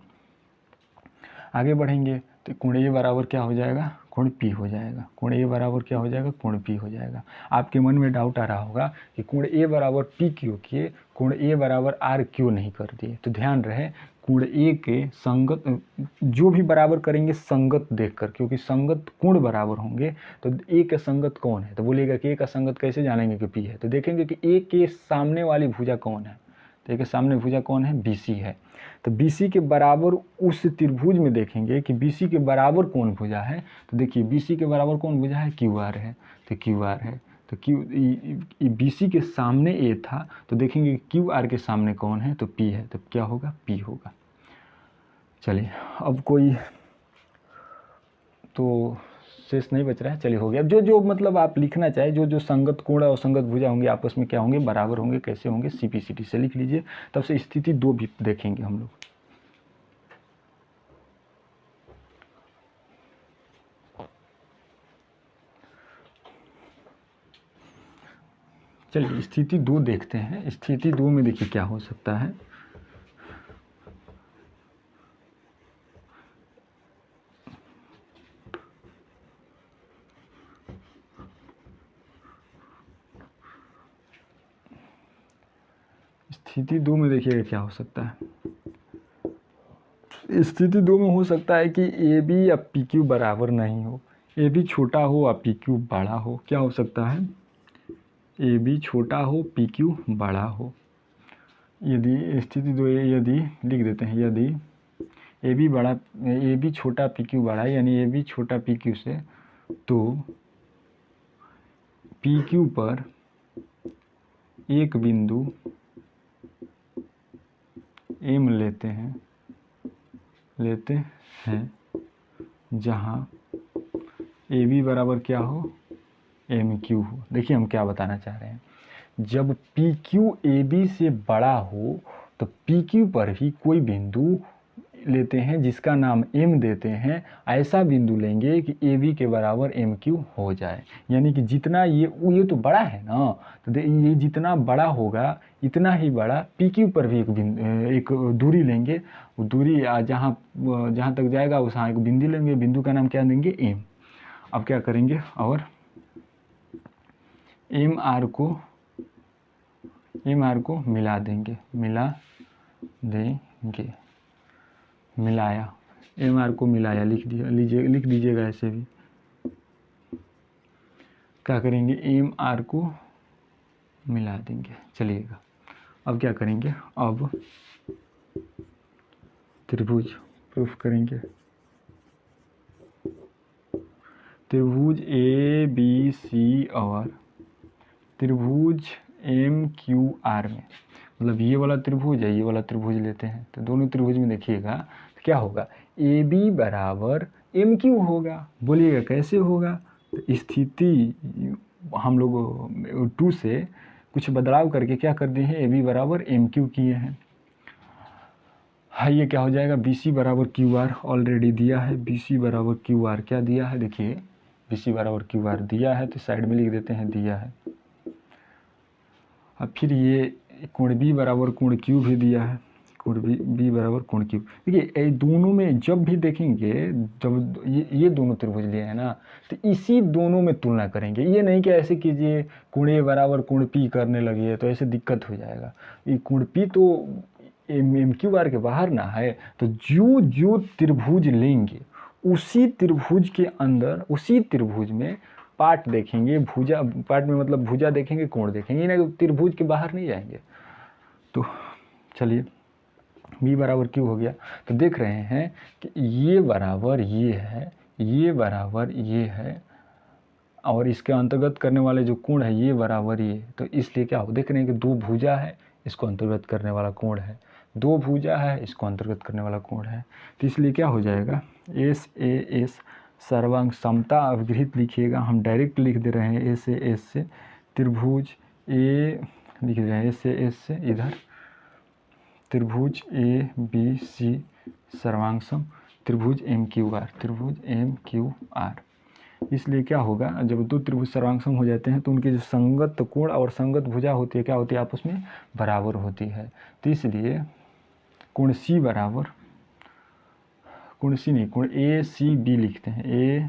S1: आगे बढ़ेंगे तो कोण ए बराबर क्या हो जाएगा, कोण पी हो जाएगा। कोण ए बराबर क्या हो जाएगा, कोण पी हो जाएगा। आपके मन में डाउट आ रहा होगा कि कोण ए बराबर पी क्यू किए, कोण ए बराबर आर क्यों नहीं कर दिए। तो ध्यान रहे, कोण ए के संगत जो भी बराबर करेंगे संगत देखकर, क्योंकि संगत कोण बराबर होंगे। तो ए का संगत कौन है, तो बोलिएगा कि ए का संगत कैसे जानेंगे कि पी है, तो देखेंगे कि ए के सामने वाली भुजा कौन है। तो ए के सामने भुजा कौन है, बी सी है। तो BC के बराबर उस त्रिभुज में देखेंगे कि BC के बराबर कौन भुजा है। तो देखिए BC के बराबर कौन भुजा है, QR है। तो QR है, तो BC के सामने A था, तो देखेंगे QR के सामने कौन है, तो P है। तो क्या होगा, P होगा। चलिए अब कोई तो शेष नहीं बच रहा है। चलिए हो गया। जो जो मतलब आप लिखना चाहे, जो जो संगत कोण और संगत भुजा होंगे आपस में क्या होंगे, बराबर होंगे। कैसे होंगे, CPCT से लिख लीजिए। तब से स्थिति 2 भी देखेंगे हम लोग। चलिए स्थिति 2 देखते हैं। स्थिति 2 में देखिए क्या हो सकता है। स्थिति 2 में देखिएगा क्या हो सकता है। स्थिति 2 में हो सकता है कि ए बी या पी क्यू बराबर नहीं हो, ए बी छोटा हो और पी क्यू बड़ा हो। क्या हो सकता है, ए बी छोटा हो, पी क्यू बड़ा हो। यदि स्थिति 2 यदि लिख देते हैं, यदि ए बी छोटा पी क्यू बड़ा है, यानी ए बी छोटा पी क्यू से, तो पी क्यू पर एक बिंदु एम लेते हैं जहाँ ए बी बराबर क्या हो, एम क्यू हो। देखिए हम क्या बताना चाह रहे हैं, जब पी क्यू ए बी से बड़ा हो तो पी क्यू पर ही कोई बिंदु लेते हैं जिसका नाम m देते हैं, ऐसा बिंदु लेंगे कि ए बी के बराबर एम क्यू हो जाए। यानी कि जितना ये तो बड़ा है ना, तो ये जितना बड़ा होगा इतना ही बड़ा पी क्यू पर भी एक दूरी लेंगे। वो दूरी जहाँ तक जाएगा वहाँ एक बिंदु लेंगे, बिंदु का नाम क्या देंगे, एम। अब क्या करेंगे, और एम आर को मिला देंगे, मिलाया, एम आर को मिलाया, लिख दीजिएगा ऐसे भी। क्या करेंगे, एम आर को मिला देंगे। चलिएगा अब क्या करेंगे, अब त्रिभुज प्रूफ करेंगे। त्रिभुज ए बी सी और त्रिभुज एम क्यू आर में, मतलब ये वाला त्रिभुज है, ये वाला त्रिभुज लेते हैं, तो दोनों त्रिभुज में देखिएगा तो क्या होगा, ए बी बराबर एम क्यू होगा। बोलिएगा कैसे होगा, तो स्थिति हम लोग 2 से कुछ बदलाव करके क्या कर दिए हैं, ए बी बराबर एम क्यू किए हैं। हाँ, ये क्या हो जाएगा, बी सी बराबर क्यू आर ऑलरेडी दिया है, बी सी बराबर क्यू आर क्या दिया है, देखिए बी सी बराबर क्यू आर दिया है, तो साइड में लिख देते हैं दिया है। अब फिर ये कोण बी बराबर कोण क्यू भी दिया है, कोण बी बराबर कोण क्यू। देखिए दोनों में जब भी देखेंगे, जब ये दोनों त्रिभुज लिए हैं ना, तो इसी दोनों में तुलना करेंगे। ये नहीं कि ऐसे कीजिए कोण ए बराबर कोण पी करने लगिए, तो ऐसे दिक्कत हो जाएगा। ये कोण पी तो एम क्यू आर के बाहर ना है, तो जो त्रिभुज लेंगे उसी त्रिभुज के अंदर, उसी त्रिभुज में पार्ट देखेंगे, भुजा पार्ट में मतलब भुजा देखेंगे, कोण देखेंगे, ना त्रिभुज के बाहर नहीं जाएंगे। तो चलिए b बराबर क्यू हो गया, तो देख रहे हैं कि ये बराबर ये है, ये बराबर ये है, और इसके अंतर्गत करने वाले जो कोण है ये बराबर ये, तो इसलिए क्या हो, देख रहे हैं कि 2 भुजा है, इसको अंतर्गत करने वाला कोण है, 2 भुजा है, इसको अंतर्गत करने वाला कोण है, तो इसलिए क्या हो जाएगा, एस ए एस सर्वांग समता अवगृहित लिखिएगा, हम डायरेक्ट लिख दे रहे हैं एस ए एस से, त्रिभुज ए लिख रहे हैं एस ए एस से, इधर त्रिभुज ए बी सी सर्वांगसम त्रिभुज एम क्यू आर, त्रिभुज एम क्यू आर। इसलिए क्या होगा, जब 2 त्रिभुज सर्वांगसम हो जाते हैं तो उनके जो संगत कोण और संगत भुजा होती है क्या होती है, आपस में बराबर होती है। तो इसलिए कोण सी बराबर, कोण सी नहीं, कोण ए सी बी लिखते हैं, ए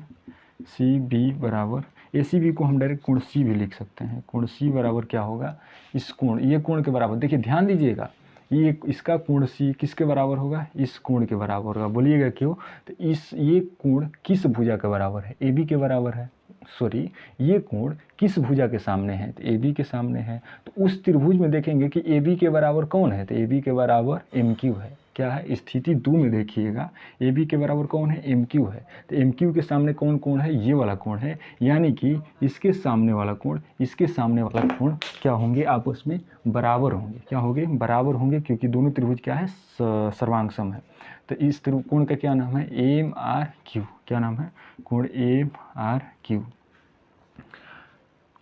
S1: सी बी बराबर, ए सी बी को हम डायरेक्ट कोण सी भी लिख सकते हैं। कोण सी बराबर क्या होगा, इस कोण, ये कोण के बराबर, देखिए ध्यान दीजिएगा, ये इसका कोण सी किसके बराबर होगा, इस कोण के बराबर होगा। बोलिएगा क्यों, तो ये कोण किस भुजा के बराबर है, ए बी के बराबर है, सॉरी ये कोण किस भुजा के सामने है, तो ए बी के सामने है। तो उस त्रिभुज में देखेंगे कि ए बी के बराबर कौन है, तो ए बी के बराबर एम क्यू है। क्या है, स्थिति 2 में देखिएगा ए बी के बराबर कौन है, एम क्यू है। तो एम क्यू के सामने कौन कोण है, ये वाला कोण है, यानी कि इसके सामने वाला कोण, इसके सामने वाला कोण क्या होंगे, आपस में बराबर होंगे। क्या होंगे, बराबर होंगे, क्योंकि दोनों त्रिभुज क्या है, सर्वांगसम है। तो इस कोण का क्या नाम है, एम आर क्यू। क्या नाम है, कोण एम आर क्यू।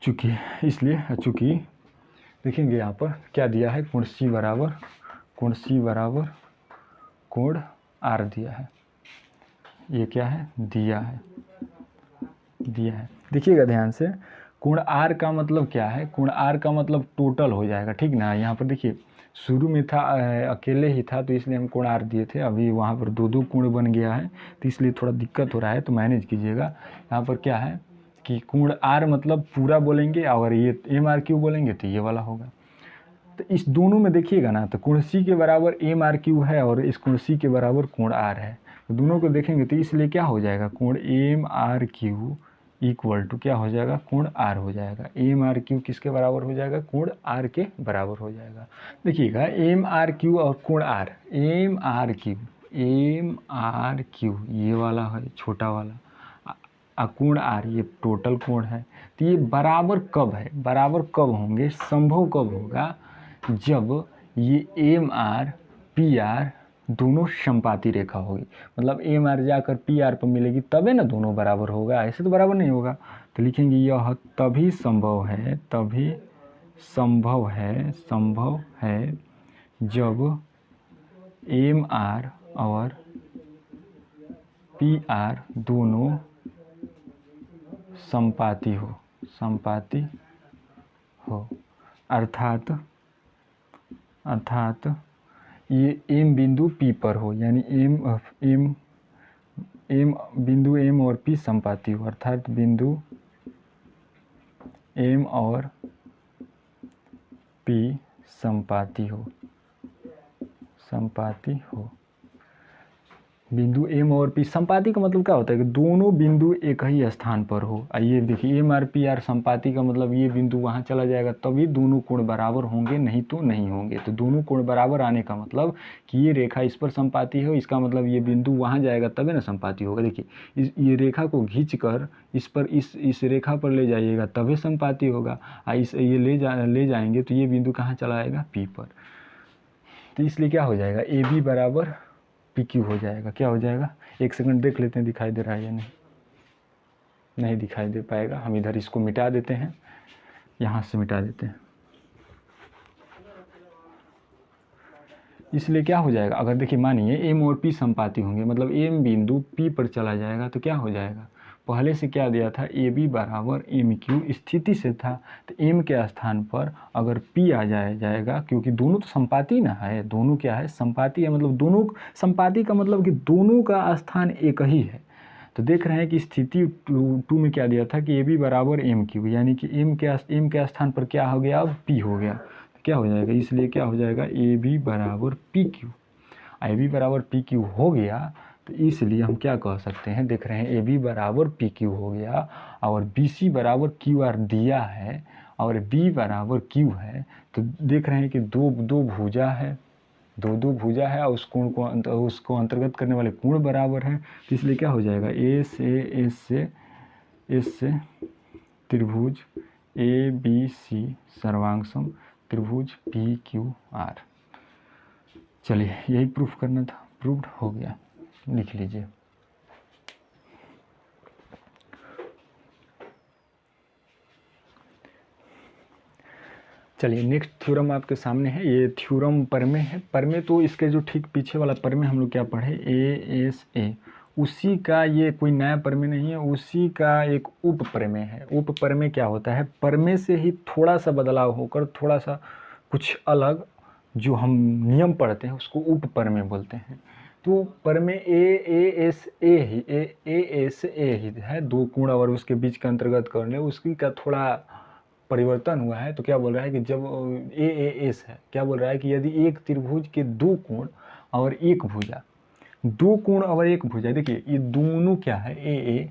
S1: चूँकि इसलिए चूँकि देखेंगे यहाँ पर क्या दिया है, कोण सी बराबर कोण आर दिया है। ये क्या है, दिया है। देखिएगा ध्यान से, कोण आर का मतलब क्या है, कोण आर का मतलब टोटल हो जाएगा, ठीक ना। यहाँ पर देखिए शुरू में था अकेले ही था, तो इसलिए हम कोण आर दिए थे, अभी वहाँ पर 2 कोण बन गया है, तो इसलिए थोड़ा दिक्कत हो रहा है, तो मैनेज कीजिएगा। यहाँ पर क्या है कि कोण आर मतलब पूरा बोलेंगे, और ये एम आर क्यू बोलेंगे तो ये वाला होगा। तो इस दोनों में देखिएगा ना, तो कोण सी के बराबर एम आर क्यू है, और इस कोण सी के बराबर कोण आर है, तो दोनों को देखेंगे तो इसलिए क्या हो जाएगा, कोण M R Q equal to क्या हो जाएगा, कोण आर हो जाएगा। एम आर क्यू किसके बराबर हो जाएगा, कोण आर के बराबर हो जाएगा। देखिएगा एम आर क्यू और कोण आर, एम आर क्यू ये वाला है छोटा वाला, कोण आर ये टोटल कोण है। तो ये बराबर कब है, बराबर कब होंगे, संभव कब होगा, जब ये एम आर पी आर दोनों समपाती रेखा होगी, मतलब एम आर जाकर पी आर पर मिलेगी, तबे ना दोनों बराबर होगा, ऐसे तो बराबर नहीं होगा। तो लिखेंगे यह तभी संभव है जब एम आर और पी आर दोनों संपाती हो अर्थात ये एम बिंदु पी पर हो, यानी एम बिंदु एम और पी संपाती हो, अर्थात बिंदु एम और पी संपाती हो बिंदु एम और पी संपाती का मतलब क्या होता है कि दोनों बिंदु एक ही स्थान पर हो। आइए देखिए, एम आर पी आर संपाती का मतलब ये बिंदु वहाँ चला जाएगा तभी दोनों कोण बराबर होंगे, नहीं तो नहीं होंगे। तो दोनों कोण बराबर आने का मतलब कि ये रेखा इस पर संपाती हो, इसका मतलब ये बिंदु वहाँ जाएगा तभी ना संपाती होगा। देखिए ये रेखा को खींच कर इस पर इस रेखा पर ले जाइएगा तभी संपाती होगा। ये ले जाएंगे तो ये बिंदु कहाँ चला आएगा, पी पर। तो इसलिए क्या हो जाएगा, ए बी बराबर पी क्यू हो जाएगा। क्या हो जाएगा, एक सेकंड देख लेते हैं दिखाई दे रहा है या नहीं दिखाई दे पाएगा। हम इधर इसको मिटा देते हैं, यहाँ से मिटा देते हैं। इसलिए क्या हो जाएगा, अगर देखिए मानिए एम और पी संपाती होंगे, मतलब एम बिंदु पी पर चला जाएगा तो क्या हो जाएगा, पहले से क्या दिया था, ए बी बराबर एम क्यू स्थिति से था। तो एम के स्थान पर अगर पी आ जाएगा, क्योंकि दोनों तो संपाती ना है, दोनों क्या है, संपाती है। मतलब दोनों संपाती का मतलब कि दोनों का स्थान एक ही है। तो देख रहे हैं कि स्थिति 2 में क्या दिया था कि ए बी बराबर एम क्यू, यानी कि एम के स्थान पर क्या हो गया, अब पी हो गया। तो क्या हो जाएगा, इसलिए क्या हो जाएगा, ए बी बराबर पी क्यू। ए बी बराबर पी क्यू हो गया तो इसलिए हम क्या कह सकते हैं, देख रहे हैं ए बी बराबर पी क्यू हो गया और बी सी बराबर क्यू आर दिया है और बी बराबर क्यू है। तो देख रहे हैं कि दो भुजा है, दो भुजा है और उसको अंतर्गत करने वाले कोण बराबर हैं। तो इसलिए क्या हो जाएगा, एस से त्रिभुज ए बी सी सर्वांगसम त्रिभुज पी क्यू आर। चलिए यही प्रूफ करना था, प्रूव्ड हो गया, लिख लीजिए। चलिए नेक्स्ट थ्योरम आपके सामने है, ये थ्योरम परमे है। परमे तो इसके जो ठीक पीछे वाला परमे हम लोग क्या पढ़े, ए एस ए, उसी का ये कोई नया परमे नहीं है, उसी का एक उप परमे है। उप परमे क्या होता है, परमे से ही थोड़ा सा बदलाव होकर थोड़ा सा कुछ अलग जो हम नियम पढ़ते हैं उसको उप परमे बोलते हैं। तो परमे ए एस ए ही है, दो कोण और उसके बीच का अंतर्गत कर ले, उसकी का थोड़ा परिवर्तन हुआ है। तो क्या बोल रहा है कि जब ए एस है, क्या बोल रहा है कि यदि एक त्रिभुज के दो कोण और एक भुजा, दो कोण और एक भुजा, देखिए ये दोनों क्या है, ए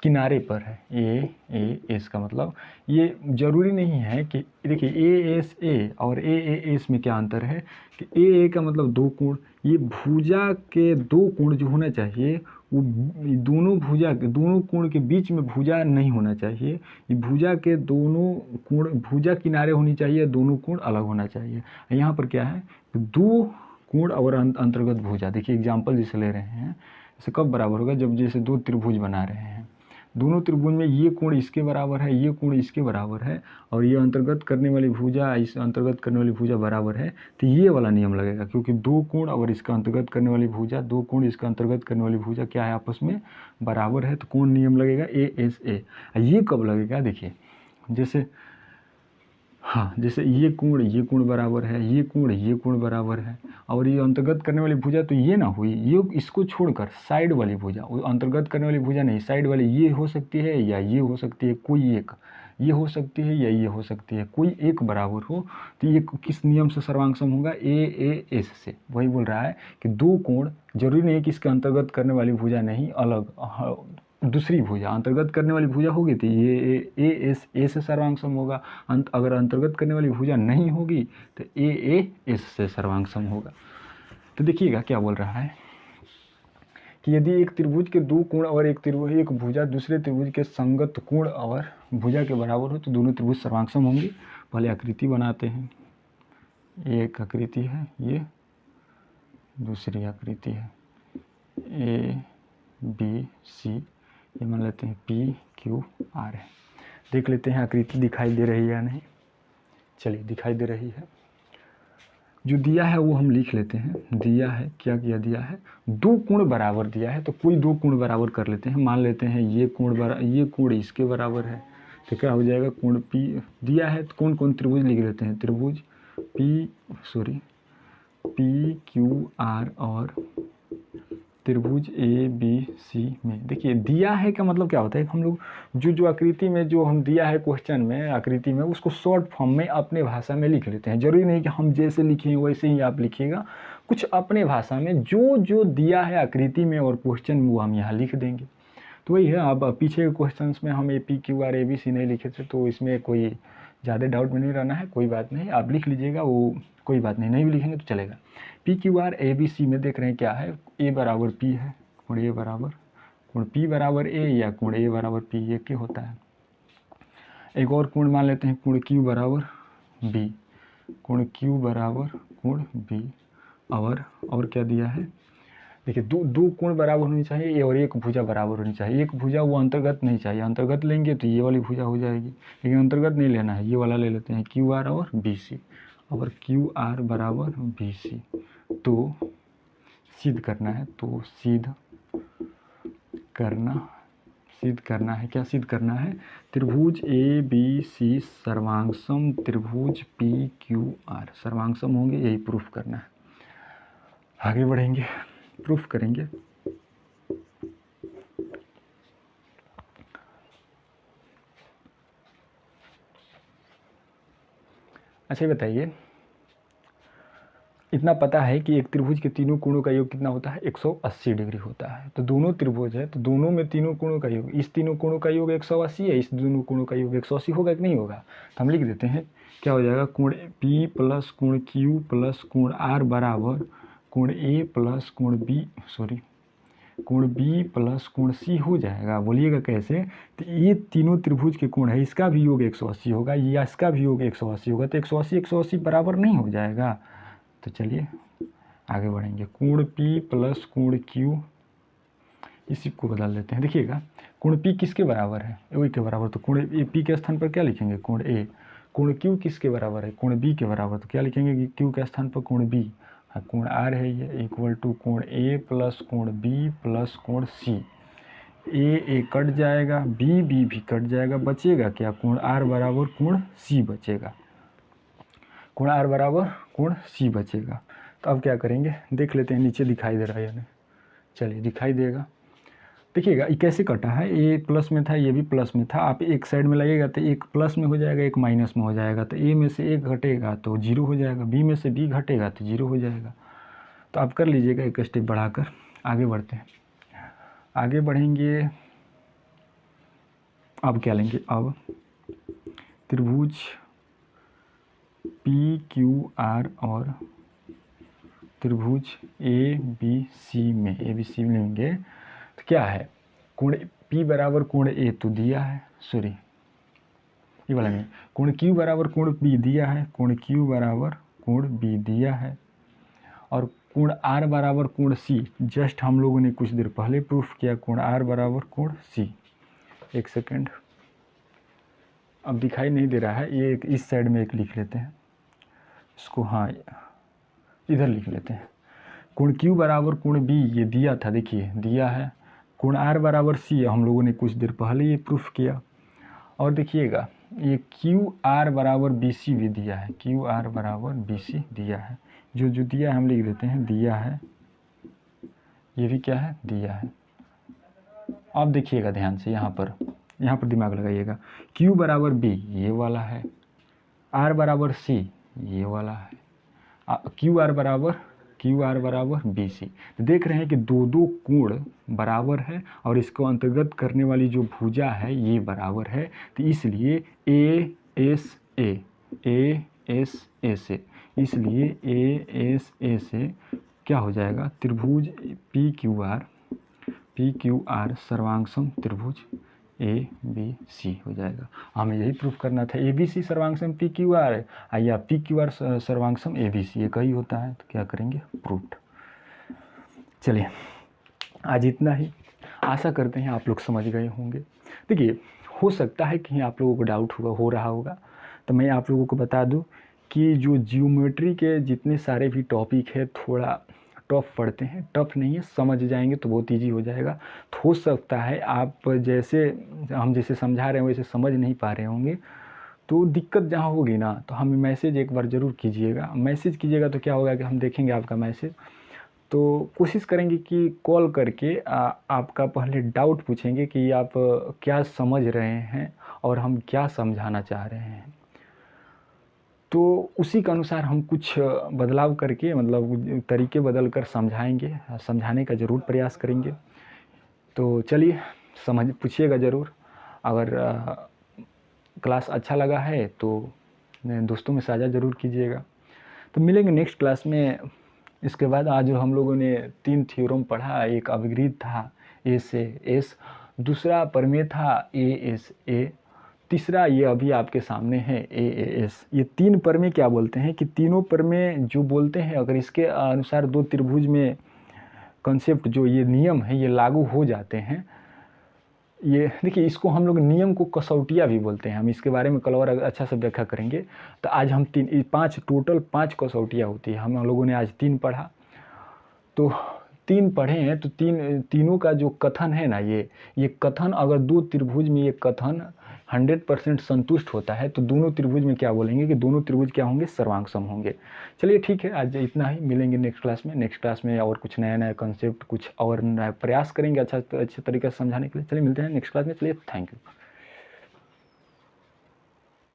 S1: किनारे पर है, ए एस का मतलब ये जरूरी नहीं है कि, देखिए ए एस ए और ए एस में क्या अंतर है कि ए का मतलब दो कोण, ये भुजा के दो कोण जो होना चाहिए वो दोनों कोण के बीच में भुजा नहीं होना चाहिए। ये भुजा के दोनों कोण, भुजा किनारे होनी चाहिए, दोनों कोण अलग होना चाहिए। यहाँ पर क्या है, दो कोण और अंतर्गत भुजा। देखिए एग्जाम्पल जैसे ले रहे हैं, जैसे कब बराबर होगा, जब जैसे दो त्रिभुज बना रहे हैं, दोनों त्रिभुज में ये कोण इसके बराबर है, ये कोण इसके बराबर है और ये अंतर्गत करने वाली भुजा इस अंतर्गत करने वाली भुजा बराबर है, तो ये वाला नियम लगेगा। क्योंकि दो कोण और इसका अंतर्गत करने वाली भुजा, दो कोण इसका अंतर्गत करने वाली भुजा क्या है, आपस में बराबर है, तो कौन नियम लगेगा, ए एस ए। ये कब लगेगा, देखिए जैसे हाँ, जैसे ये कोण बराबर है, ये कोण बराबर है और ये अंतर्गत करने वाली भुजा तो ये ना हुई, ये इसको छोड़कर साइड वाली भुजा, अंतर्गत करने वाली भुजा नहीं, साइड वाली ये हो सकती है या ये हो सकती है, कोई एक ये हो सकती है या ये हो सकती है, कोई एक बराबर हो। तो ये किस नियम से सर्वांगसम होगा, ए एस से। वही बोल रहा है कि दो कोण जरूरी नहीं कि इसके अंतर्गत करने वाली भुजा नहीं, अलग दूसरी भुजा अंतर्गत करने वाली भुजा होगी तो ये ए एस से सर्वांगसम होगा। अगर अंतर्गत करने वाली भुजा नहीं होगी तो ए एस से सर्वांगसम होगा। तो देखिएगा क्या बोल रहा है कि यदि एक त्रिभुज के दो कोण और एक भुजा दूसरे त्रिभुज के संगत कोण और भुजा के बराबर हो तो दोनों त्रिभुज सर्वांगसम होंगे। पहले आकृति बनाते हैं, ये एक आकृति है, ये दूसरी आकृति है, ए बी सी, ये मान लेते हैं पी क्यू आर है। देख लेते हैं आकृति दिखाई दे रही है या नहीं। चलिए दिखाई दे रही है। जो दिया है वो हम लिख लेते हैं। दिया है, क्या किया दिया है, दो कोण बराबर दिया है, तो कोई दो कोण बराबर कर लेते हैं। मान लेते हैं ये कोण इसके बराबर है, तो क्या हो जाएगा, कोण पी दिया है, तो कौन कौन त्रिभुज लिख लेते हैं, त्रिभुज पी क्यू आर और त्रिभुज ए बी सी में। देखिए दिया है का मतलब क्या होता है, हम लोग जो आकृति में जो हम दिया है क्वेश्चन में आकृति में, उसको शॉर्ट फॉर्म में अपने भाषा में लिख लेते हैं। जरूरी नहीं कि हम जैसे लिखें वैसे ही आप लिखिएगा, कुछ अपने भाषा में जो दिया है आकृति में और क्वेश्चन में वो हम यहाँ लिख देंगे। तो वही है। अब पीछे के क्वेश्चन में हम A P Q R A B C नहीं लिखे थे, तो इसमें कोई ज़्यादा डाउट में नहीं रहना है, कोई बात नहीं, आप लिख लीजिएगा, वो कोई बात नहीं भी लिखेंगे तो चलेगा। P Q R A B C में देख रहे हैं क्या है, ए बराबर पी है, कोण ए बराबर कोण पी बराबर ए, या कोण ए बराबर पी, ये क्या होता है। एक और कोण मान लेते हैं, कोण क्यू बराबर बी, कोण क्यू बराबर कोण बी, और क्या दिया है, देखिए दो कोण बराबर होनी चाहिए, और एक भुजा बराबर होनी चाहिए। एक भुजा वो अंतर्गत नहीं चाहिए, अंतर्गत लेंगे तो ये वाली भुजा हो जाएगी, लेकिन अंतर्गत नहीं लेना है, ये वाला ले लेते हैं, क्यू आर और बी सी, और क्यू आर बराबर बी सी। तो सिद्ध करना है, तो सिद्ध करना है, क्या सिद्ध करना है, त्रिभुज ए बी सी सर्वांगसम त्रिभुज पी क्यू आर सर्वांगसम होंगे, यही प्रूफ करना है। आगे बढ़ेंगे, प्रूफ करेंगे। अच्छा बताइए, इतना पता है कि एक त्रिभुज के तीनों कोणों का योग कितना होता है, 180 डिग्री होता है। तो दोनों त्रिभुज है, तो दोनों में तीनों कोणों का योग, इस तीनों कोणों का योग 180 है, इस दोनों कोणों का योग 180 होगा कि नहीं होगा। तो हम लिख देते हैं, क्या हो जाएगा, कोण पी प्लस कोण क्यू प्लस कोण आर बराबर कोण ए प्लस कोण बी प्लस कोण सी हो जाएगा। बोलिएगा कैसे, तो ये तीनों त्रिभुज के कोण है, इसका भी योग 180 होगा, या इसका भी योग 180 होगा, तो 180 बराबर नहीं हो जाएगा। तो चलिए आगे बढ़ेंगे, कोण P प्लस कोण Q, इसी को बदल लेते हैं। देखिएगा कोण P किसके बराबर है, ए के बराबर, तो कोण P के स्थान पर क्या लिखेंगे, कोण A। कोण Q किसके बराबर है, कोण B के बराबर, तो क्या लिखेंगे कि Q के स्थान पर कोण B। हाँ, कोण R है ये, इक्वल टू कोण A प्लस कोण B प्लस कोण C। ए कट जाएगा, बी भी कट जाएगा, बचेगा क्या, कोण R बराबर कोण C बचेगा, कोण R बराबर कोण C बचेगा। तो अब क्या करेंगे, देख लेते हैं नीचे दिखाई दे रहा है या नहीं। चलिए दिखाई देगा, देखिएगा ये कैसे कटा है, ए प्लस में था, ये भी प्लस में था, आप एक साइड में लगेगा तो एक प्लस में हो जाएगा, एक माइनस में हो जाएगा, तो ए में से एक घटेगा तो जीरो हो जाएगा, बी में से बी घटेगा तो जीरो हो जाएगा। तो आप कर लीजिएगा एक स्टेप बढ़ाकर। आगे बढ़ते हैं, आगे बढ़ेंगे। अब क्या लेंगे, अब त्रिभुज पी क्यू आर और त्रिभुज ए बी सी में लेंगे। तो क्या है, कोण P बराबर कोण A तो दिया है, सॉरी ये वाला नहीं, कोण Q बराबर कोण B दिया है, कोण Q बराबर कोण B दिया है, और कोण R बराबर कोण C जस्ट हम लोगों ने कुछ देर पहले प्रूफ किया, कोण R बराबर कोण C। एक सेकेंड, अब दिखाई नहीं दे रहा है, ये एक इस साइड में एक लिख लेते हैं इसको, हाँ इधर लिख लेते हैं, कोण Q बराबर कोण B ये दिया था, देखिए दिया है, कोण R बराबर C हम लोगों ने कुछ देर पहले ये प्रूफ किया। और देखिएगा ये क्यू आर बराबर बी सी भी दिया है, क्यू आर बराबर बी सी दिया है, जो दिया है हम लिख देते हैं, दिया है, ये भी क्या है, दिया है। अब देखिएगा ध्यान से, यहाँ पर दिमाग लगाइएगा, क्यू बराबर बी ये वाला है, आर बराबर सी ये वाला है, क्यू आर बराबर बी सी। तो देख रहे हैं कि दो कोण बराबर है, और इसको अंतर्गत करने वाली जो भुजा है ये बराबर है, तो इसलिए ए एस ए से क्या हो जाएगा, त्रिभुज पी क्यू आर सर्वांगसम त्रिभुज ए बी सी हो जाएगा। हमें यही प्रूफ करना था, ए बी सी सर्वांगसम पी क्यू आर है, या पी क्यू आर सर्वांगसम ए बी सी, एक ही होता है। तो क्या करेंगे, प्रूफ्ड। चलिए आज इतना ही, आशा करते हैं आप लोग समझ गए होंगे। देखिए हो सकता है कहीं आप लोगों को डाउट हो रहा होगा, तो मैं आप लोगों को बता दूं कि जो जियोमेट्री के जितने सारे भी टॉपिक है थोड़ा टफ पढ़ते हैं, टफ नहीं है, समझ जाएंगे तो बहुत इजी हो जाएगा। तो हो सकता है आप जैसे हम जैसे समझा रहे हैं वैसे समझ नहीं पा रहे होंगे, तो दिक्कत जहाँ होगी ना तो हमें मैसेज एक बार ज़रूर कीजिएगा। मैसेज कीजिएगा तो क्या होगा कि हम देखेंगे आपका मैसेज, तो कोशिश करेंगे कि कॉल करके आपका पहले डाउट पूछेंगे कि आप क्या समझ रहे हैं और हम क्या समझाना चाह रहे हैं, तो उसी के अनुसार हम कुछ बदलाव करके मतलब तरीके बदल कर समझाएंगे, समझाने का ज़रूर प्रयास करेंगे। तो चलिए समझ पूछिएगा ज़रूर। अगर क्लास अच्छा लगा है तो दोस्तों में साझा ज़रूर कीजिएगा। तो मिलेंगे नेक्स्ट क्लास में। इसके बाद आज जो हम लोगों ने 3 थ्योरम पढ़ा, एक अभिग्रीड था ए से एस, दूसरा प्रमेय था ए एस ए, तीसरा ये अभी आपके सामने है ए एस। ये 3 प्रमेय क्या बोलते हैं कि तीनों प्रमेय जो बोलते हैं अगर इसके अनुसार दो त्रिभुज में कॉन्सेप्ट जो ये नियम है ये लागू हो जाते हैं। ये देखिए इसको हम लोग नियम को कसौटिया भी बोलते हैं, हम इसके बारे में कल और अच्छा से व्याख्या करेंगे। तो आज हम 5 टोटल 5 कसौटियाँ होती है, हम लोगों ने आज 3 पढ़ा। तो 3 पढ़े हैं तो तीनों का जो कथन है ना ये कथन अगर दो त्रिभुज में ये कथन 100% संतुष्ट होता है तो दोनों त्रिभुज में क्या बोलेंगे कि दोनों त्रिभुज क्या होंगे, सर्वांग होंगे। चलिए ठीक है, आज इतना ही, मिलेंगे नेक्स्ट क्लास में। नेक्स्ट क्लास में और कुछ नया नया कॉन्सेप्ट कुछ और नया प्रयास करेंगे अच्छे तरीके से समझाने के लिए। चलिए मिलते हैं नेक्स्ट क्लास में, चलिए थैंक यू।